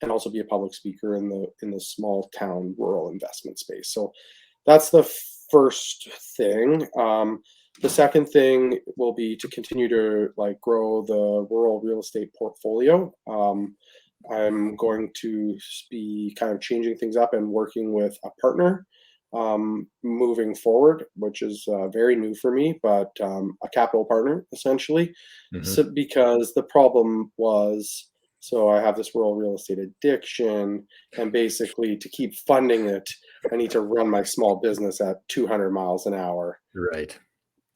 also be a public speaker in the small town rural investment space. So that's the first thing. The second thing will be to continue to like grow the rural real estate portfolio. I'm going to be kind of changing things up and working with a partner moving forward, which is very new for me, but a capital partner essentially. So, Mhm. because the problem was, so I have this rural real estate addiction, and basically to keep funding it, I need to run my small business at 200 miles an hour. Right.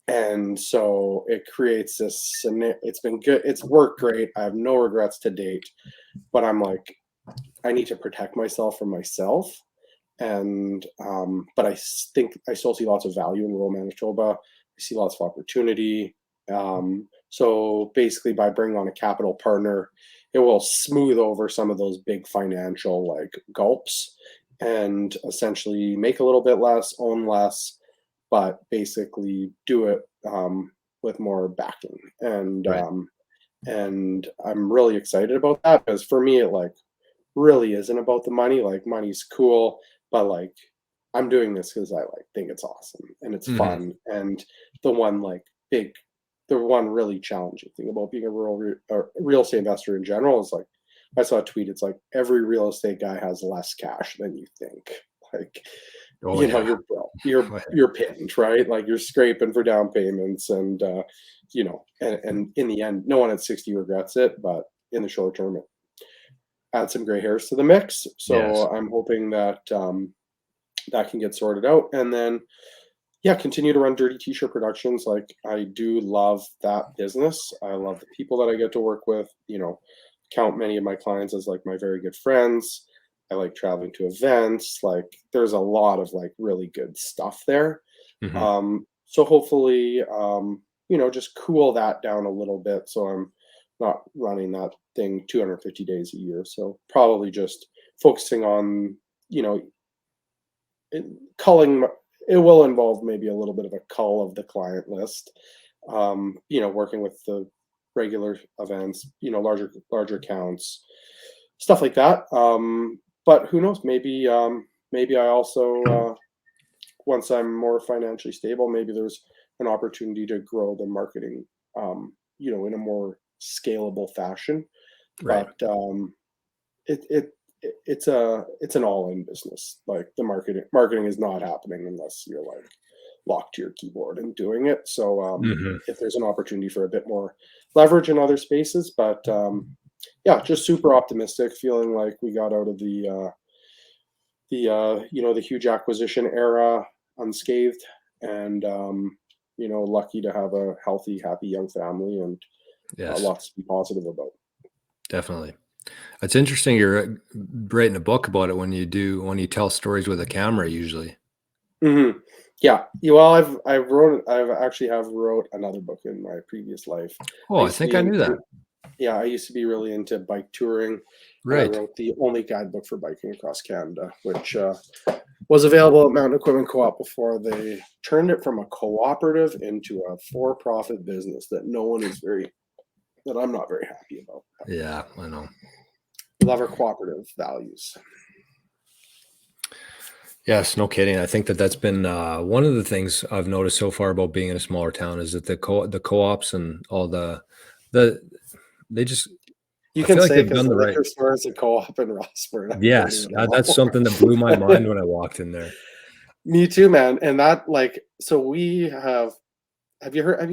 And so it creates this, it's been good. It's worked great. I have no regrets to date, but I'm like, I need to protect myself from myself. And but think I still see lots of value in rural Manitoba. I see lots of opportunity. So basically, by bringing on a capital partner, it will smooth over some of those big financial like gulps, and essentially make a little bit less, own less, but basically do it with more backing. Right. And I'm really excited about that, because for me, it like really isn't about the money. Like, money's cool, but like I'm doing this because I like think it's awesome and it's Mhm. fun. And the one like big, the one really challenging thing about being a real estate investor in general is like, I saw a tweet. It's like every real estate guy has less cash than you think. Like, Oh, yeah. Oh, yeah. you're pinned, right? Like, you're scraping for down payments, and and in the end, no one at 60 regrets it, but in the short term, it add some gray hairs to the mix. Yes. So I'm hoping that that can get sorted out, and then yeah, continue to run Dirty T-shirt productions. Like, I do love that business. I love the people that I get to work with. Count many of my clients as like my very good friends. I like traveling to events. Like, there's a lot of like really good stuff there. Mhm. So hopefully, just cool that down a little bit, so I'm not running that thing 250 days a year. So probably just focusing on, you know, it, culling. It will involve maybe a little bit of a cull of the client list. Working with the regular events, larger accounts, stuff like that. But who knows? Maybe I also once I'm more financially stable, maybe there's an opportunity to grow the marketing, in a more scalable fashion. Right. But it, it it's an all-in business. Like, the marketing is not happening unless you're like locked to your keyboard and doing it. So Mhm. if there's an opportunity for a bit more leverage in other spaces, but yeah, just super optimistic, feeling like we got out of the huge acquisition era unscathed, and lucky to have a healthy, happy young family, and Yes, lots to be positive about. definitely. It's interesting you're writing a book about it when you tell stories with a camera usually. Yeah. Well, I've actually have wrote another book in my previous life. I Oh, I used to think be I knew that. into Yeah, I used to be really into bike touring, and I Right. wrote the only guidebook for biking across Canada, which was available at Mountain Equipment Co-op before they turned it from a cooperative into a for-profit business that I'm not very happy about. Yeah, I know. Love our cooperative values. Yes, no kidding. I think that's been one of the things I've noticed so far about being in a smaller town is that the co-ops and all the they just You I can feel like say they've because done the the right. liquor store is a co-op in Rossburn. I don't Yes, even know that's more. something that blew my mind when I walked in there. Me too, man. And that so we have you heard I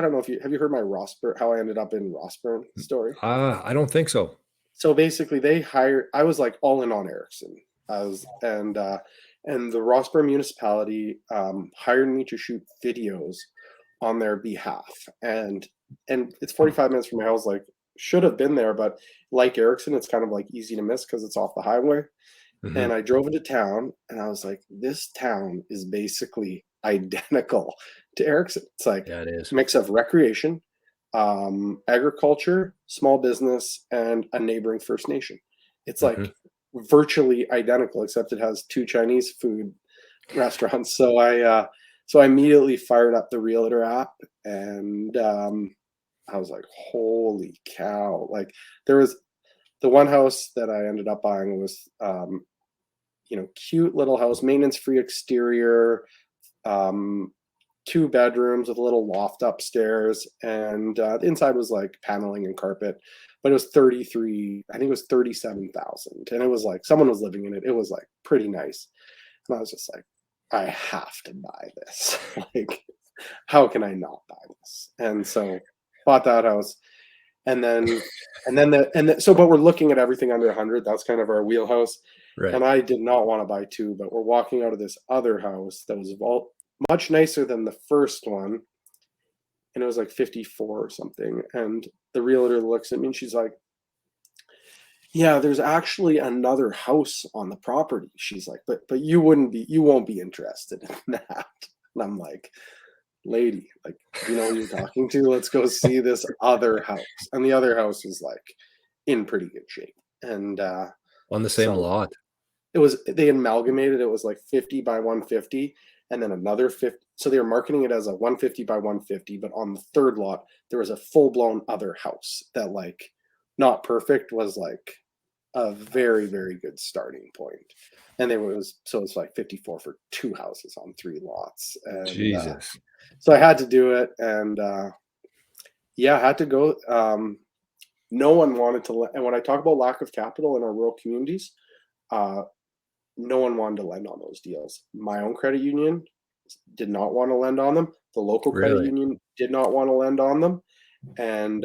don't know if you have you heard my Rossburn how I ended up in Rossburn story? I don't think so. So basically I was like all in on Erickson. And the Rossburn municipality hired me to shoot videos on their behalf. And it's 45 minutes from my house, like should have been there, but like Erickson, it's kind of like easy to miss because it's off the highway. Mhm. And I drove into town and I was like, this town is basically identical to Erickson. It's like Yeah, it is. mix of recreation, agriculture, small business, and a neighboring First Nation. It's Mhm. like virtually identical, except it has two Chinese food restaurants. So I immediately fired up the Realtor app, and I was like, holy cow. Like there was the one house that I ended up buying was cute little house, maintenance free exterior, um, two bedrooms with a little loft upstairs, and the inside was like paneling and carpet, but it was 33, I think it was 37,000, and it was like someone was living in it. It was like pretty nice, and I was just like, I have to buy this. Like, how can I not buy this? And so bought that house, and then so but we're looking at everything under 100. That's kind of our wheelhouse. Right. And I did not want to buy two, but we're walking out of this other house that was much nicer than the first one, and it was like 54 or something. And the realtor looks at me and she's like, yeah, there's actually another house on the property. She's like, but you won't be interested in that. And I'm like, lady, like, you know who you're talking to? Let's go see this other house. And the other house was like in pretty good shape. And On the same so lot. they amalgamated. It was like 50 by 150, and then another 50. So they were marketing it as a 150 by 150, but on the third lot there was a full-blown other house that, like, not perfect, was like a very, very good starting point. And it's like 54 for two houses on three lots. And Jesus. so I had to do it. And yeah, I had to go. No one wanted to and when I talk about lack of capital in our rural communities, uh, no one wanted to lend on those deals. My own credit union did not want to lend on them. The local credit Really? union did not want to lend on them. And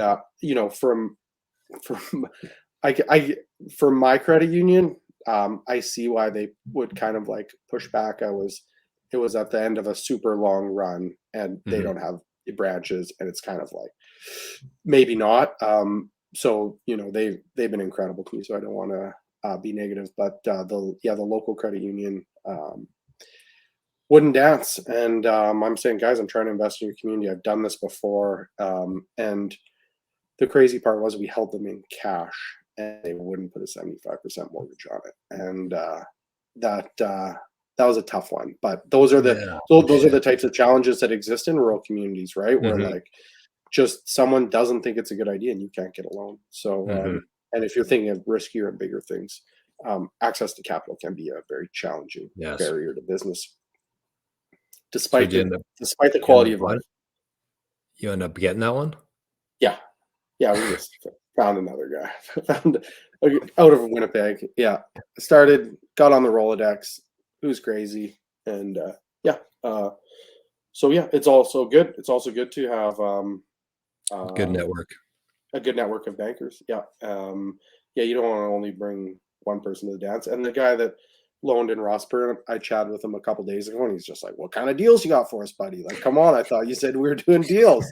from I from my credit union, I see why they would kind of like push back. It was at the end of a super long run, and they Mhm. don't have the branches, and it's kind of like maybe not. So they've been incredible to me. So I don't want to be negative, but the local credit union wouldn't dance. And I'm saying, guys, I'm trying to invest in your community. I've done this before, and the crazy part was we held them in cash, and they wouldn't put a 75% mortgage on it, and that was a tough one. But Yeah. Oh, those are shit. the types of challenges that exist in rural communities, right? Where Mhm. like just someone doesn't think it's a good idea and you can't get a loan. So Mhm. and if you're thinking of riskier and bigger things, access to capital can be a very challenging Yes. barrier to business, So despite the you end quality up of buying life. it? You end up getting that one? Yeah, yeah, we just found another guy. Found out of Winnipeg. Yeah, got on the Rolodex. It was crazy, and yeah. So yeah, it's also good. It's also good to have Good uh, network. A good network of bankers. Yeah. Yeah, you don't want to only bring one person to the dance. And the guy that loaned in Rossburn, I chatted with him a couple days ago, and he's just like, "What kind of deals you got for us, buddy? Like, come on! I thought you said we were doing deals."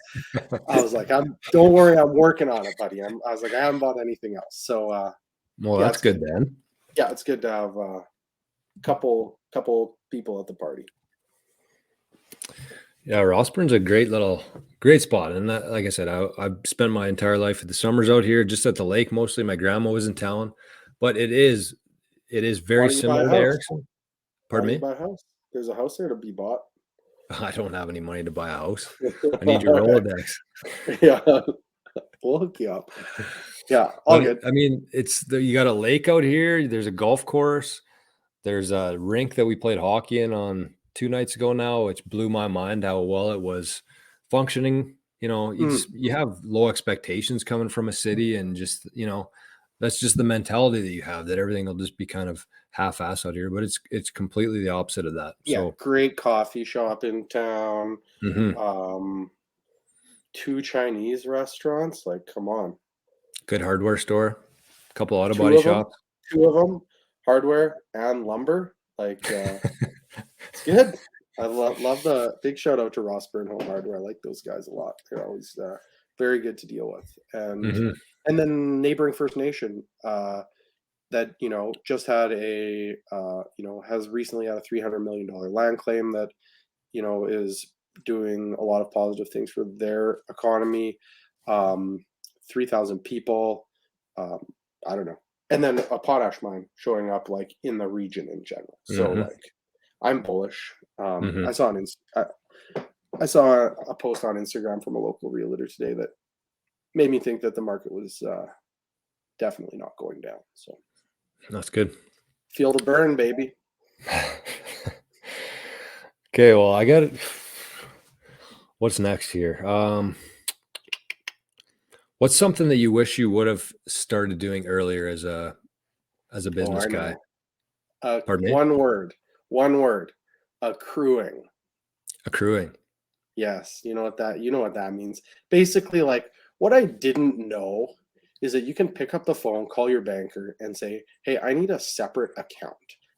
I was like, Don't worry, I'm working on it, buddy. I was like, I haven't bought anything else. So, Well, yeah, that's good then. yeah, it's good to have a couple people at the party. Yeah, Rossburn's a great spot. And that, like I said, I've spent my entire life at the summers out here, just at the lake mostly. My grandma was in town, but it is Why very don't you buy a similar to house? Erickson. Why Pardon don't you me? buy a house? There's a house there to be bought. I don't have any money to buy a house. I need your Rolodex. Yeah, we'll hook you up. Yeah, all But good. I mean, you got a lake out here. There's a golf course. There's a rink that we played hockey in on 2 nights ago now, which blew my mind how well it was functioning. You have low expectations coming from a city, and just, that's just the mentality that you have, that everything will just be kind of half-ass out here, but it's completely the opposite of that. Yeah, So, great coffee shop in town. mhm. 2 Chinese restaurants, like, come on. Good hardware store, a couple auto 2 body of them, shops. 2 of them, hardware and lumber, like, it's good. I love the big shout out to Rossburn Home Hardware. I like those guys a lot. They're always, very good to deal with. Mhm. And then neighboring First Nation, that, just had has recently had a $300 million land claim that, is doing a lot of positive things for their economy. 3,000 people. Um, I don't know. And then a potash mine showing up like in the region in general. So Mhm. like, I'm bullish. Mhm. I saw a post on Instagram from a local realtor today that made me think that the market was definitely not going down. So That's good. feel the burn, baby. Okay, well, I got it. What's next here? What's something that you wish you would have started doing earlier as a Oh, business I guy? know. Pardon me? One word, accruing. Accruing. Yes, you know what that means. Basically, like what I didn't know is that you can pick up the phone, call your banker, and say, "Hey, I need a separate account.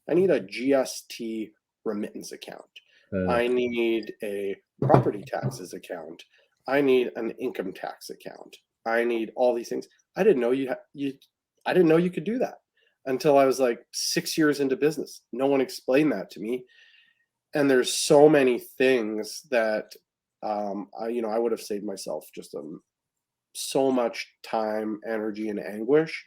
I need a GST remittance account. Uh, I need a property taxes account. I need an income tax account. I need all these things." I didn't know I didn't know you could do that until I was like 6 years into business. No one explained that to me, and there's so many things that I would have saved myself just so much time, energy, and anguish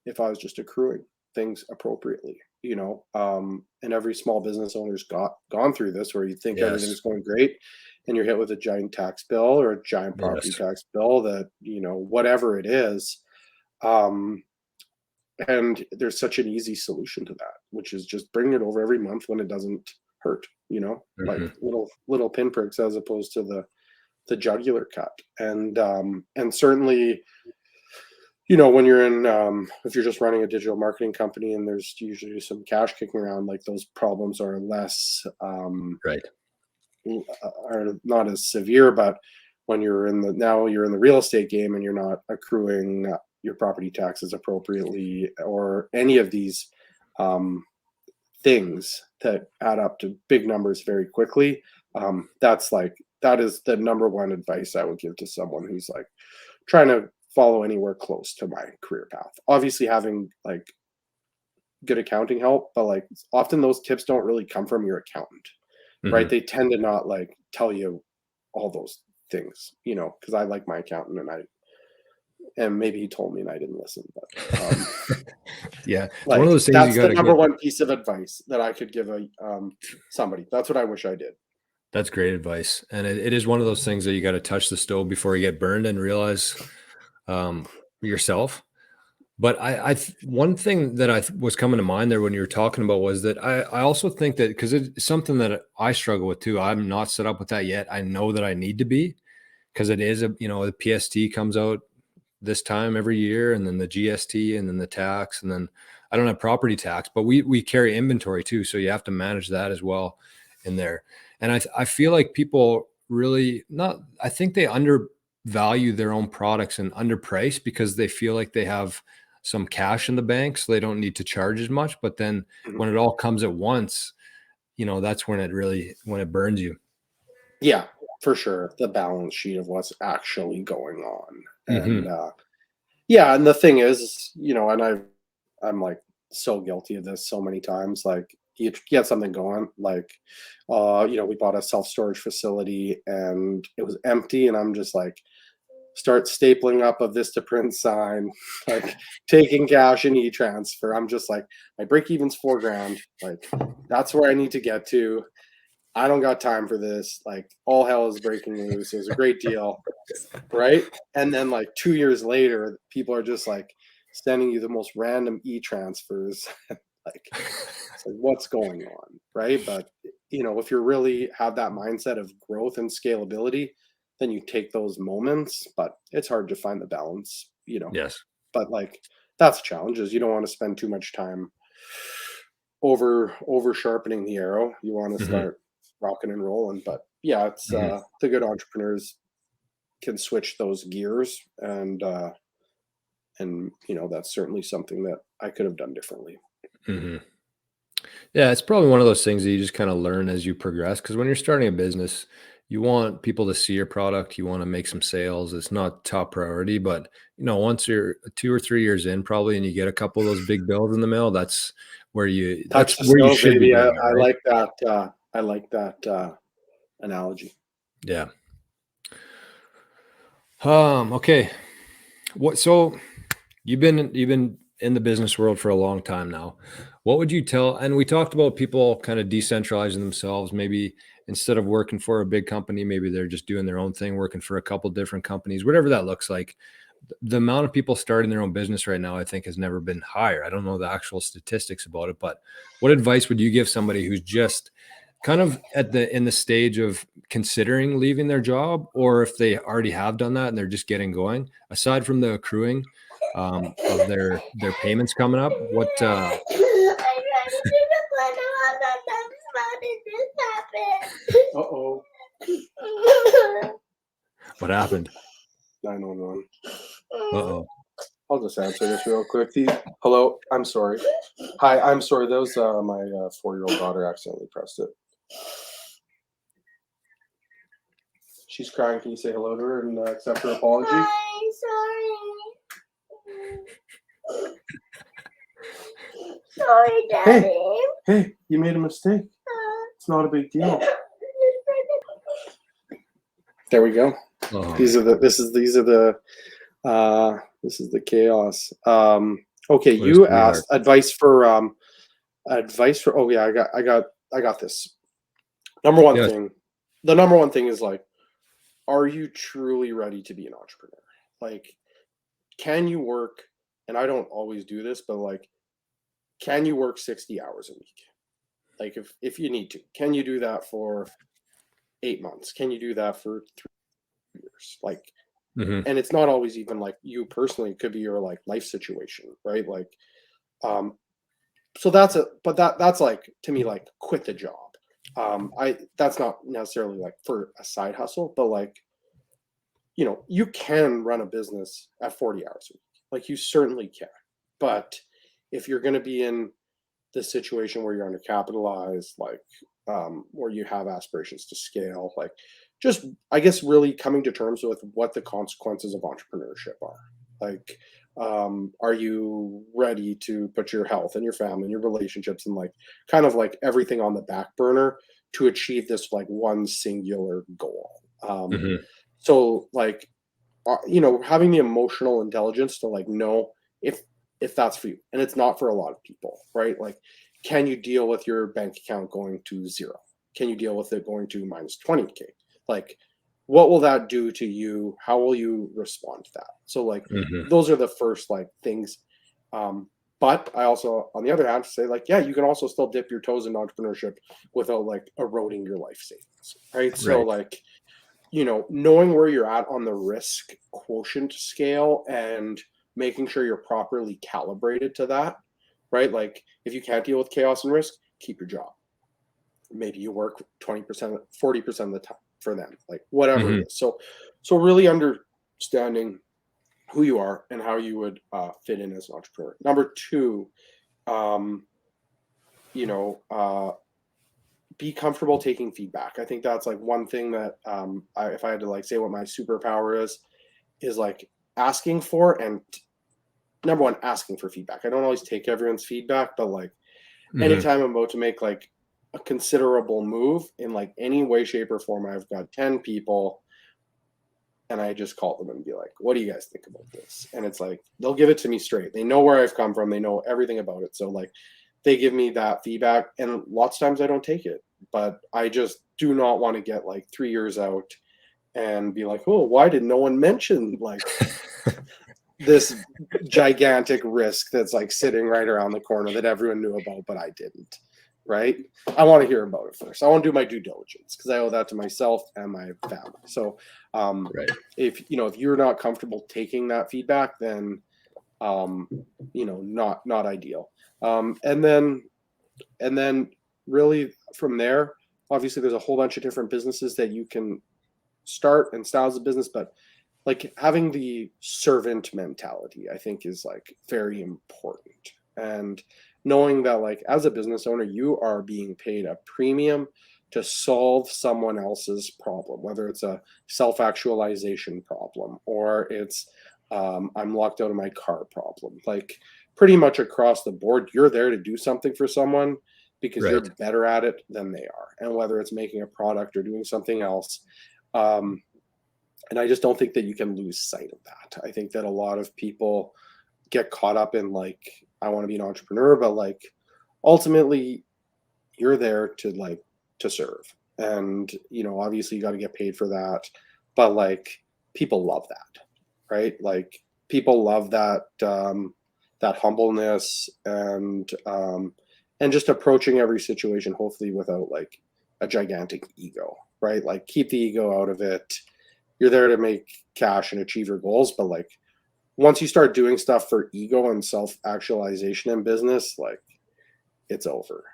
if I was just accruing things appropriately. And every small business owner's gone through this, where you think yes. everything's going great, and you're hit with a giant tax bill or a giant property Yes. tax bill that whatever it is. Um, and there's such an easy solution to that, which is just bring it over every month when it doesn't hurt, like Mhm. little pinpricks as opposed to the jugular cut. And certainly, when you're in if you're just running a digital marketing company and there's usually some cash kicking around, like those problems are less Right. are not as severe. But when you're in the real estate game and you're not accruing your property taxes appropriately, or any of these um, things that add up to big numbers very quickly, that is the number one advice I would give to someone who's like trying to follow anywhere close to my career path. Obviously, having like good accounting help, but like often those tips don't really come from your accountant, right? Mhm. They tend to not like tell you all those things, because I like my accountant, and maybe he told me and I didn't listen, but Yeah. It's one of like those things you that's the gotta number get. one piece of advice that I could give somebody. That's what I wish I did. That's great advice. And it is one of those things that you gotta touch the stove before you get burned and realize, um, yourself. But one thing that was coming to mind there when you were talking about was that I also think that, because it's something that I struggle with too. I'm not set up with that yet. I know that I need to be, because it is the PST comes out this time every year, and then the GST, and then the tax, and then I don't have property tax, but we carry inventory too, so you have to manage that as well in there. And I feel like people really not. I think they value their own products and underprice because they feel like they have some cash in the bank, so they don't need to charge as much. But then when it all comes at once, that's when it burns you. Yeah, for sure. The balance sheet of what's actually going on. And yeah, and the thing is, and I'm like so guilty of this so many times. Like you get something going, like we bought a self-storage facility and it was empty, and I'm just like start stapling up a Vistaprint sign, like taking cash and e-transfer. I'm just like, my break even's $4,000. Like that's where I need to get to. I don't got time for this. Like all hell is breaking loose. It was a great deal. Right. And then like 2 years later, people are just like sending you the most random e-transfers. Like, it's like, what's going on? Right. But if you really have that mindset of growth and scalability, then you take those moments, but it's hard to find the balance, Yes. but like that's a challenge, is you don't want to spend too much time over sharpening the arrow. You want to start rocking and rolling. But yeah, it's the good entrepreneurs can switch those gears, and that's certainly something that I could have done differently. Yeah, it's probably one of those things that you just kind of learn as you progress. Because when you're starting a business, you want people to see your product. You want to make some sales. It's not top priority, but once you're 2 or 3 years in, probably, and you get a couple of those big bills in the mail, that's where you Touch the you stove, should be baby. doing it, I right? like that. I like that analogy. Yeah. Okay. So you've been in the business world for a long time now. What would you tell? And we talked about people kind of decentralizing themselves. Maybe instead of working for a big company, maybe they're just doing their own thing, working for a couple different companies, whatever that looks like. The amount of people starting their own business right now, I think, has never been higher. I don't know the actual statistics about it, but what advice would you give somebody who's just kind of in the stage of considering leaving their job, or if they already have done that and they're just getting going, aside from the accruing of their payments coming up? Uh-oh. What happened? 911. Uh-oh. I'll just answer this real quick. Hello, I'm sorry. Hi, I'm sorry. That was my 4-year-old daughter accidentally pressed it. She's crying. Can you say hello to her and accept her apology? Hi, sorry. Sorry, Daddy. Hey, you made a mistake. It's not a big deal. There we go. Uh-huh. This is the chaos. Okay, you asked advice for. Oh yeah, I got this. Number one thing. The number one thing is like, are you truly ready to be an entrepreneur? Like, can you work? And I don't always do this, but like, can you work 60 hours a week? Like, if you need to, can you do that for 8 months? Can you do that for 3 years? Like, and it's not always even like you personally. It could be your like life situation, right? Like, so that's like, to me, like, quit the job. That's not necessarily like for a side hustle, but like, you can run a business at 40 hours a week. Like, you certainly can. But if you're going to be in the situation where you're undercapitalized, like, where you have aspirations to scale, like, just, I guess, really coming to terms with what the consequences of entrepreneurship are. Like, are you ready to put your health and your family and your relationships and like kind of like everything on the back burner to achieve this like one singular goal? So like, having the emotional intelligence to like know if that's for you, and it's not for a lot of people, right? Like, can you deal with your bank account going to zero? Can you deal with it going to minus 20K? Like, what will that do to you? How will you respond to that? So like, those are the first like things. But I also, on the other hand, say like, yeah, you can also still dip your toes in entrepreneurship without like eroding your life savings, right? So like, knowing where you're at on the risk quotient scale and making sure you're properly calibrated to that, right? Like, if you can't deal with chaos and risk, keep your job. Maybe you work 20%, 40% of the time for them, like whatever it is. So really understanding who you are and how you would fit in as an entrepreneur. Number two, be comfortable taking feedback. I think that's like one thing that if I had to like say what my superpower is like asking for, and number one, asking for feedback. I don't always take everyone's feedback, but like anytime I'm about to make like a considerable move in like any way, shape, or form, I've got 10 people and I just call them and be like, what do you guys think about this? And it's like, they'll give it to me straight. They know where I've come from. They know everything about it. So like they give me that feedback, and lots of times I don't take it, but I just do not want to get like 3 years out and be like, oh, why did no one mention like this gigantic risk that's like sitting right around the corner that everyone knew about, but I didn't, right? I want to hear about it first. I want to do my due diligence because I owe that to myself and my family. So if you're not comfortable taking that feedback, then not ideal. And then really from there, obviously there's a whole bunch of different businesses that you can start and styles of business, but like having the servant mentality, I think, is like very important. And knowing that like as a business owner, you are being paid a premium to solve someone else's problem, whether it's a self-actualization problem or it's I'm locked out of my car problem. Like pretty much across the board, you're there to do something for someone because you're better at it than they are. And whether it's making a product or doing something else, and I just don't think that you can lose sight of that. I think that a lot of people get caught up in like, I want to be an entrepreneur, but like ultimately you're there to serve. And, obviously you got to get paid for that, but like people love that, right? Like people love that, that humbleness and just approaching every situation, hopefully without like a gigantic ego, right? Like keep the ego out of it. You're there to make cash and achieve your goals, but like once you start doing stuff for ego and self-actualization in business, like it's over.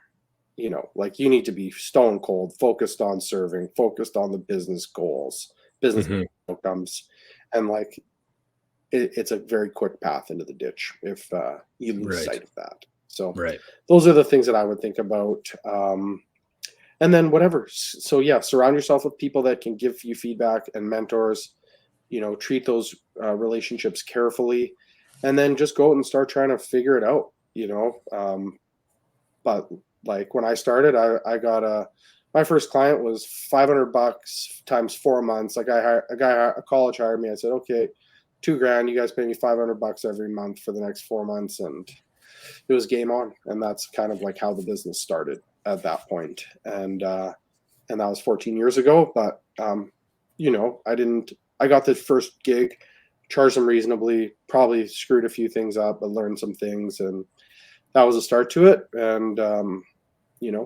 Like you need to be stone cold, focused on serving, focused on the business goals, business outcomes, and like it's a very quick path into the ditch if you lose sight of that. So those are the things that I would think about. And then whatever. So yeah, surround yourself with people that can give you feedback and mentors, treat those relationships carefully, and then just go out and start trying to figure it out, but like when I started, I got my first client was $500 times 4 months. Like a college hired me. I said, okay, $2,000, you guys pay me $500 every month for the next 4 months. And it was game on. And that's kind of like how the business started at that point. And that was 14 years ago, but I got the first gig, charged them reasonably, probably screwed a few things up, but learned some things. And that was a start to it. And,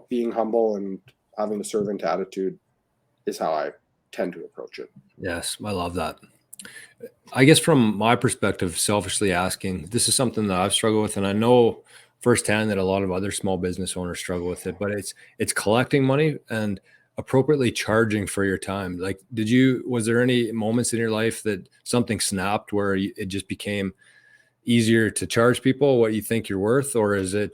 being humble and having a servant attitude is how I tend to approach it. Yes, I love that. I guess from my perspective, selfishly asking, this is something that I've struggled with, and I know firsthand that a lot of other small business owners struggle with it, but it's collecting money and appropriately charging for your time. Like, was there any moments in your life that something snapped where it just became easier to charge people what you think you're worth, or is it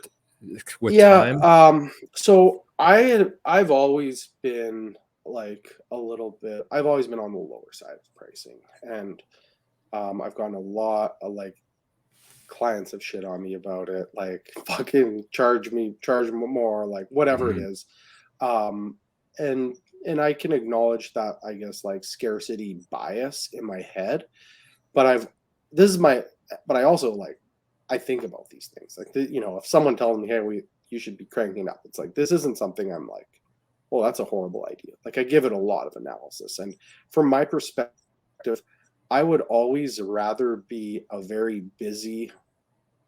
with time? So I've always been like I've always been on the lower side of pricing, and I've gotten a lot of like clients have shit on me about it, like fucking charge more, like whatever it is. And I can acknowledge that, I guess, like scarcity bias in my head, but I also like, I think about these things like, if someone tells me, hey, you should be cranking up, it's like, this isn't something I'm like, well, that's a horrible idea. Like I give it a lot of analysis. And from my perspective, I would always rather be a very busy,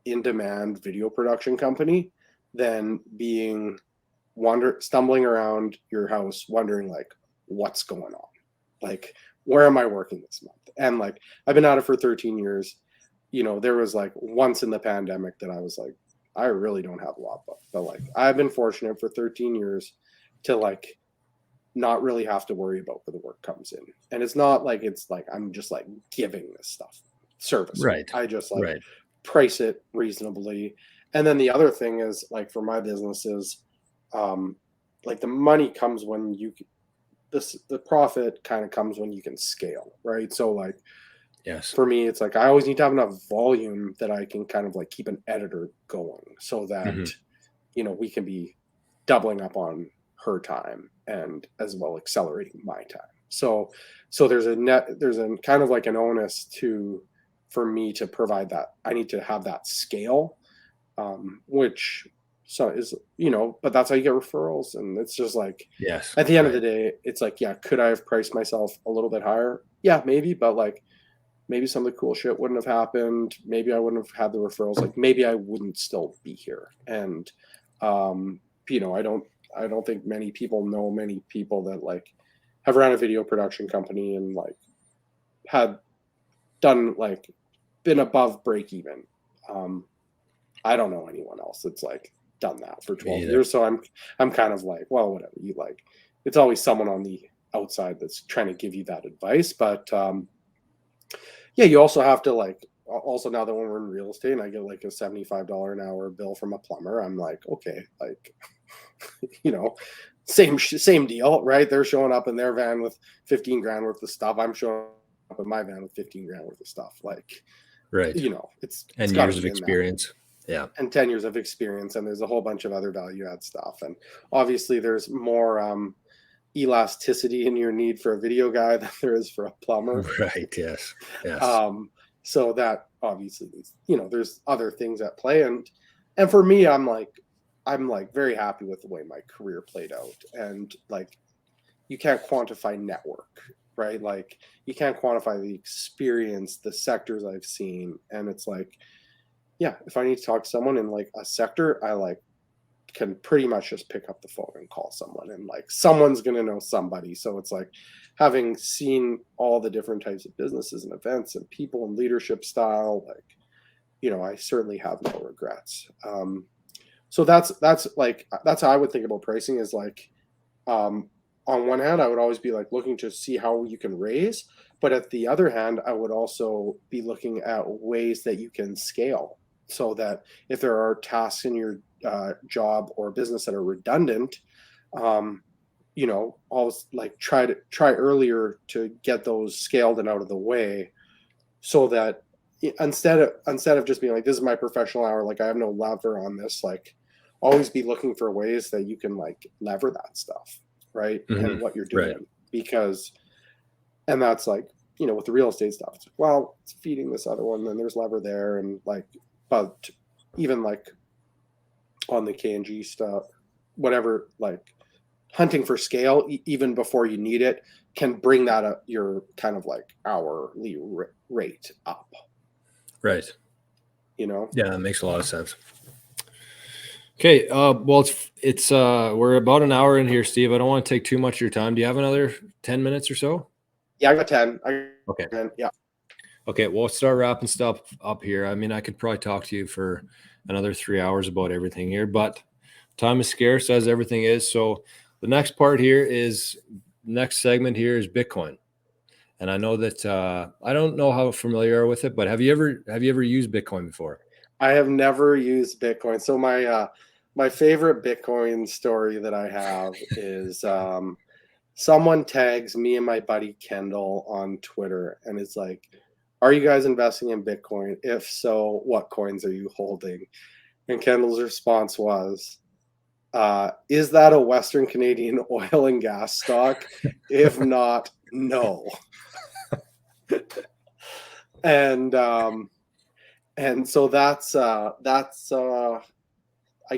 in-demand video production company than being stumbling around your house wondering like what's going on, like where am I working this month. And like I've been at it for 13 years. There was like once in the pandemic that I was like, I really don't have a lot, but like I've been fortunate for 13 years to like not really have to worry about where the work comes in. And it's not like I'm just like giving this stuff service. Right. I just like Right. price it reasonably. And then the other thing is like for my business is like the money comes when the profit kind of comes when you can scale, right? So like Yes. for me, it's like I always need to have enough volume that I can kind of like keep an editor going so that we can be doubling up on her time and as well accelerating my time. So there's a kind of like an onus for me to provide that. I need to have that scale, which is but that's how you get referrals. And it's just like Yes. at the end of the day, it's like, yeah, could I have priced myself a little bit higher? Yeah, maybe, but like maybe some of the cool shit wouldn't have happened. Maybe I wouldn't have had the referrals. Like maybe I wouldn't still be here. And I don't think many people know many people that like have run a video production company and like had done like been above break even. I don't know anyone else that's like done that for 12 years. So I'm kind of like, well, whatever you like. It's always someone on the outside that's trying to give you that advice. But yeah, you also have to like, also now that when we're in real estate and I get like a $75 an hour bill from a plumber, I'm like, okay, like, same deal, right? They're showing up in their van with 15 grand worth of stuff. I'm showing up in my van with 15 grand worth of stuff. Like, right. It's and years of experience. Yeah. And 10 years of experience. And there's a whole bunch of other value add stuff. And obviously there's more, elasticity in your need for a video guy than there is for a plumber. Right. Yes. So that obviously, there's other things at play. And for me, I'm like very happy with the way my career played out. And like, you can't quantify network, right? Like you can't quantify the experience, the sectors I've seen. And it's like, yeah, if I need to talk to someone in like a sector, I like can pretty much just pick up the phone and call someone, and like someone's going to know somebody. So it's like having seen all the different types of businesses and events and people and leadership style, like, I certainly have no regrets. So that's how I would think about pricing is like, on one hand, I would always be like looking to see how you can raise, but at the other hand, I would also be looking at ways that you can scale so that if there are tasks in your job or business that are redundant, always like try earlier to get those scaled and out of the way, so that instead of just being like, this is my professional hour, like I have no lever on this, like always be looking for ways that you can like lever that stuff, right? And what you're doing, because, and that's like, with the real estate stuff, it's like, well, it's feeding this other one, then there's lever there, and like, but even like on the K&G stuff, whatever, like hunting for scale, even before you need it, can bring that up your kind of like hourly rate up. Right. Yeah, that makes a lot of sense. Okay. Well, it's we're about an hour in here, Steve. I don't want to take too much of your time. Do you have another 10 minutes or so? Yeah, I got 10. Okay. Yeah. Okay. We'll start wrapping stuff up here. I mean, I could probably talk to you for another 3 hours about everything here, but time is scarce, as everything is. So the next part here is next segment here is Bitcoin. And I know that I don't know how familiar you are with it, but have you ever used Bitcoin before? I have never used Bitcoin. So my favorite Bitcoin story that I have is someone tags me and my buddy Kendall on Twitter and it's like, are you guys investing in Bitcoin? If so, what coins are you holding? And Kendall's response was, is that a Western Canadian oil and gas stock? If not, no. And so that's I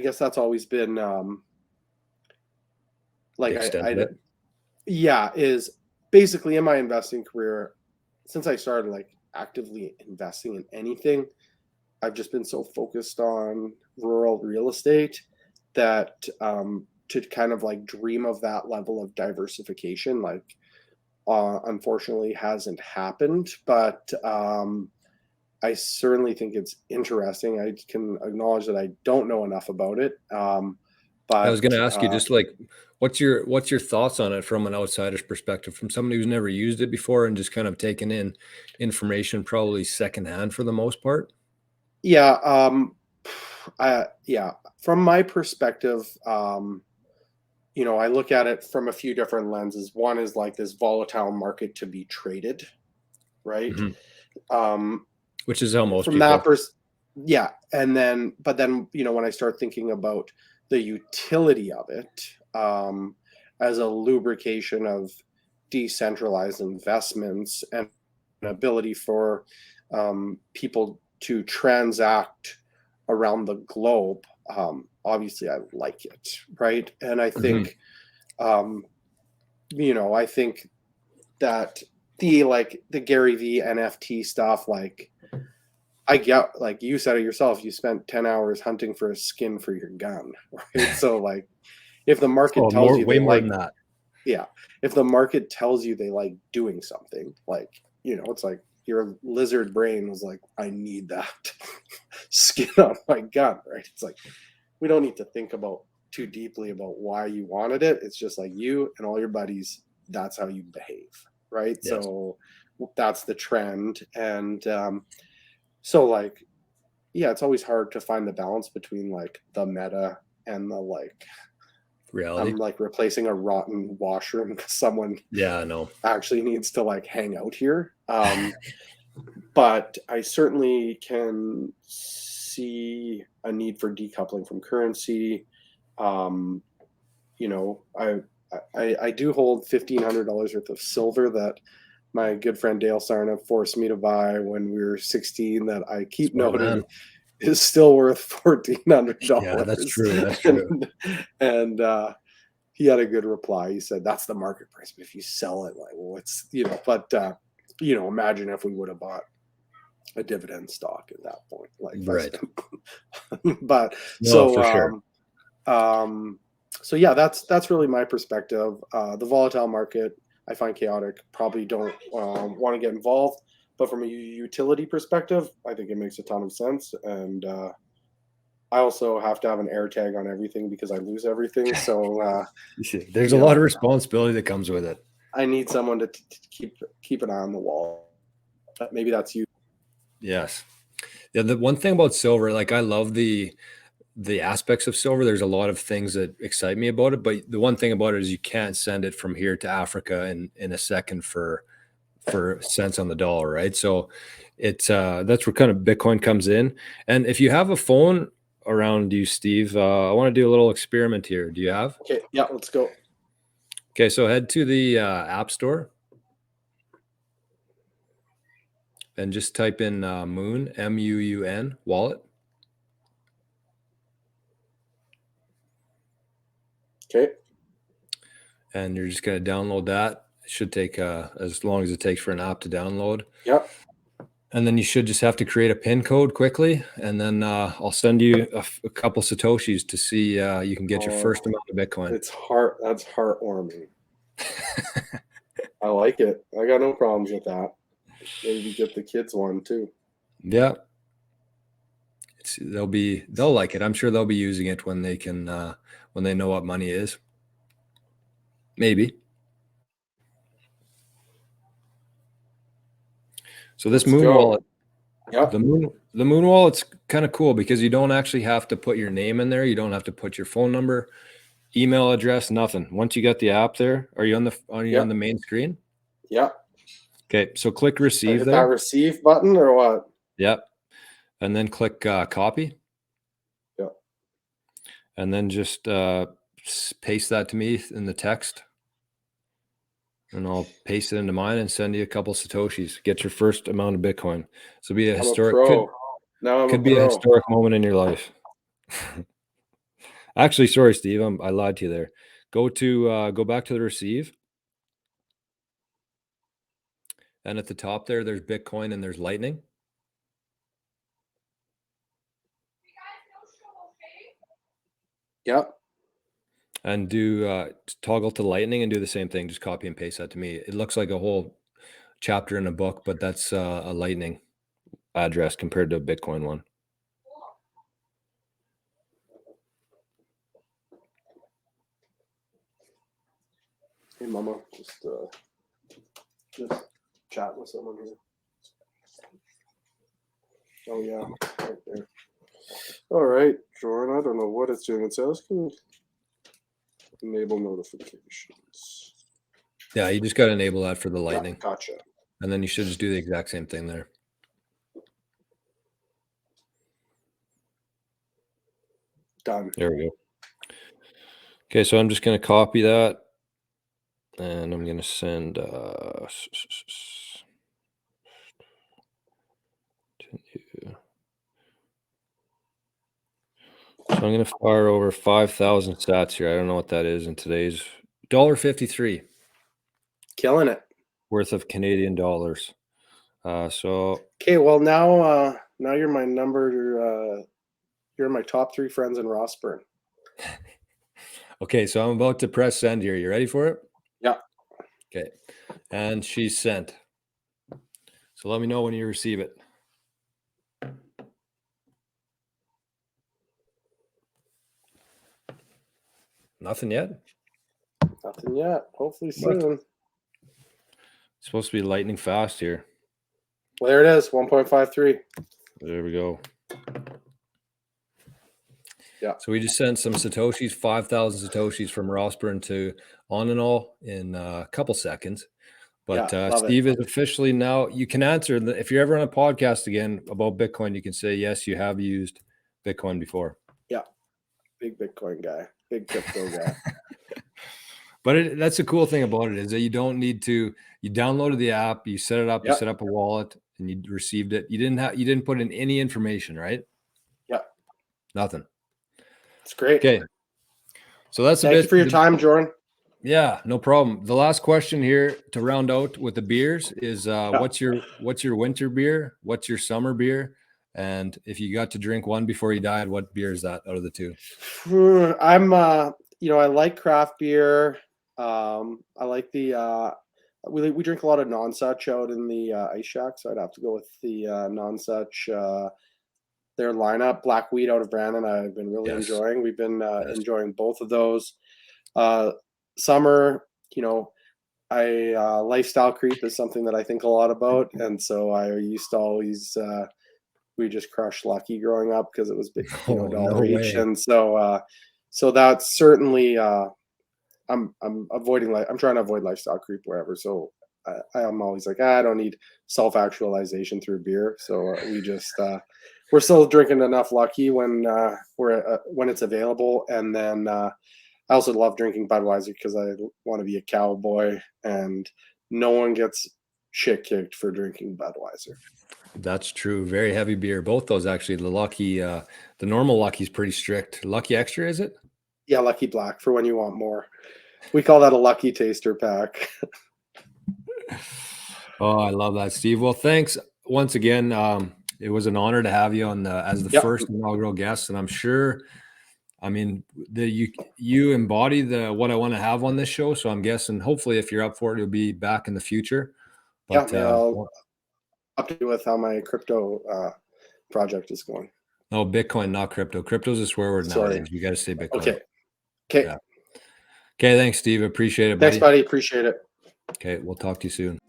guess that's always been like is basically in my investing career, since I started like actively investing in anything, I've just been so focused on rural real estate that to kind of like dream of that level of diversification, like unfortunately hasn't happened. But I certainly think it's interesting. I can acknowledge that I don't know enough about it. But I was going to ask you just like, what's your thoughts on it from an outsider's perspective, from somebody who's never used it before and just kind of taken in information probably secondhand for the most part? yeah, from my perspective, I look at it from a few different lenses. One is like this volatile market to be traded, right? Which is how most From people. that yeah, and then when I start thinking about the utility of it as a lubrication of decentralized investments and an ability for people to transact around the globe, obviously I like it, right? And I think I think that the Gary V NFT stuff, like, I get, like you said it yourself, you spent 10 hours hunting for a skin for your gun, right? So like, if the market tells you way they more like, than that. yeah, if the market tells you they like doing something, like, it's like your lizard brain was like, I need that skin on my gun, right? It's like, we don't need to think about too deeply about why you wanted it. It's just like you and all your buddies, that's how you behave, right? Yes. So that's the trend. And so like, yeah, it's always hard to find the balance between like the meta and the like Reality. I'm like replacing a rotten washroom because someone I know. actually needs to like hang out here. But I certainly can see a need for decoupling from currency. I do hold $1,500 worth of silver that my good friend Dale Sarna forced me to buy when we were 16 that I keep noting is still worth $1,400. Yeah, that's true. That's true. And he had a good reply. He said, that's the market price. But if you sell it, like, well, it's, imagine if we would have bought a dividend stock at that point. Like, right. But no, for sure. So yeah, that's really my perspective. The volatile market, I find chaotic. Probably don't want to get involved. But from a utility perspective, I think it makes a ton of sense. And I also have to have an air tag on everything because I lose everything. So there's a lot of responsibility that comes with it. I need someone to keep an eye on the wall. Maybe that's you. Yes. Yeah. The one thing about silver, like I love the aspects of silver. There's a lot of things that excite me about it, but the one thing about it is you can't send it from here to Africa in a second for cents on the dollar, right? So it's that's where kind of Bitcoin comes in. And if you have a phone around you, Steve, I want to do a little experiment here. Do you have? Okay, yeah, let's go. Okay, so head to the App Store and just type in Moon, MUUN, wallet. Okay. And you're just going to download that. It should take as long as it takes for an app to download. Yep. And then you should just have to create a PIN code quickly. And then I'll send you a couple Satoshis to see you can get your first amount of Bitcoin. That's heartwarming. I like it. I got no problems with that. Maybe get the kids one too. Yeah. They'll like it. I'm sure they'll be using it when they can when they know what money is. Maybe. So this Moon wallet, the Moon wallet's kind of cool because you don't actually have to put your name in there. You don't have to put your phone number, email address, nothing. Once you get the app there, are you on the main screen? Yeah. Okay, so click receive hit there. that receive button or what? Yep. And then click copy. Yeah. And then just paste that to me in the text. And I'll paste it into mine and send you a couple Satoshis. Get your first amount of Bitcoin. So be a historic could be a historic moment in your life. Actually, sorry, Steve, I lied to you there. Go back to the receive. And at the top there's Bitcoin and there's Lightning. Yep. And do toggle to Lightning and do the same thing. Just copy and paste that to me. It looks like a whole chapter in a book, but that's a Lightning address compared to a Bitcoin one. Hey, Mama, just chat with someone here. Oh yeah, right there. All right, Jordan. I don't know what it's doing. It says can enable notifications. Yeah, you just got to enable that for the lightning. Yeah, gotcha. And then you should just do the exact same thing there. Done. There we go. Okay, so I'm just going to copy that. And I'm going to send so I'm going to fire over 5,000 sats here. I don't know what that is in today's $1.53 Killing it. worth of Canadian dollars. So Okay, well now you're my number. You're my top 3 friends in Rossburn. okay, so I'm about to press send here. You ready for it? Yeah. Okay, and she's sent. So let me know when you receive it. Nothing yet? Nothing yet. Hopefully What? soon. It's supposed to be lightning fast here. Well, there it is. 1.53. There we go. Yeah. So we just sent some Satoshis, 5,000 Satoshis from Rossburn to Onanole in a couple seconds. But Yeah, love Steve is officially now, you can answer, if you're ever on a podcast again about Bitcoin, you can say, yes, you have used Bitcoin before. Yeah. Big Bitcoin guy. Big crypto guy. But that's the cool thing about it is that you don't need to, you downloaded the app, you set it up, you Yep. set up a wallet and you received it. You didn't put in any information, right? Yeah. Nothing. It's great. Okay. So that's Thank you for your time, Jordan. Yeah, no problem. The last question here to round out with the beers is what's your winter beer? What's your summer beer? And if you got to drink one before you died, what beer is that out of the two? I'm I like craft beer. I like the we drink a lot of non-such out in the ice shack, so I'd have to go with the non-such their lineup. Black Wheat out of Brandon, I've been really enjoying. We've been enjoying both of those. Summer, I lifestyle creep is something that I think a lot about, and so I used to always we just crushed Lucky growing up because it was $1 each, and so that's certainly I'm avoiding I'm trying to avoid lifestyle creep wherever. So I'm always like I don't need self-actualization through beer, so we just we're still drinking enough Lucky when it's available, and then. I also love drinking Budweiser because I want to be a cowboy, and no one gets shit kicked for drinking Budweiser. That's true. Very heavy beer. Both those actually. The Lucky, the normal Lucky's pretty strict. Lucky Extra, is it? Yeah, Lucky Black for when you want more. We call that a Lucky Taster pack. Oh, I love that, Steve. Well, thanks once again. It was an honor to have you on as the first inaugural guest, and I'm sure. I mean, you embody what I want to have on this show. So I'm guessing, hopefully, if you're up for it, you'll be back in the future. But I'll update you with how my crypto project is going. No, Bitcoin, not crypto. Crypto's a swear word nowadays. You got to say Bitcoin. Okay. Yeah. Okay. Thanks, Steve. Appreciate it, buddy. Thanks, buddy. Appreciate it. Okay. We'll talk to you soon.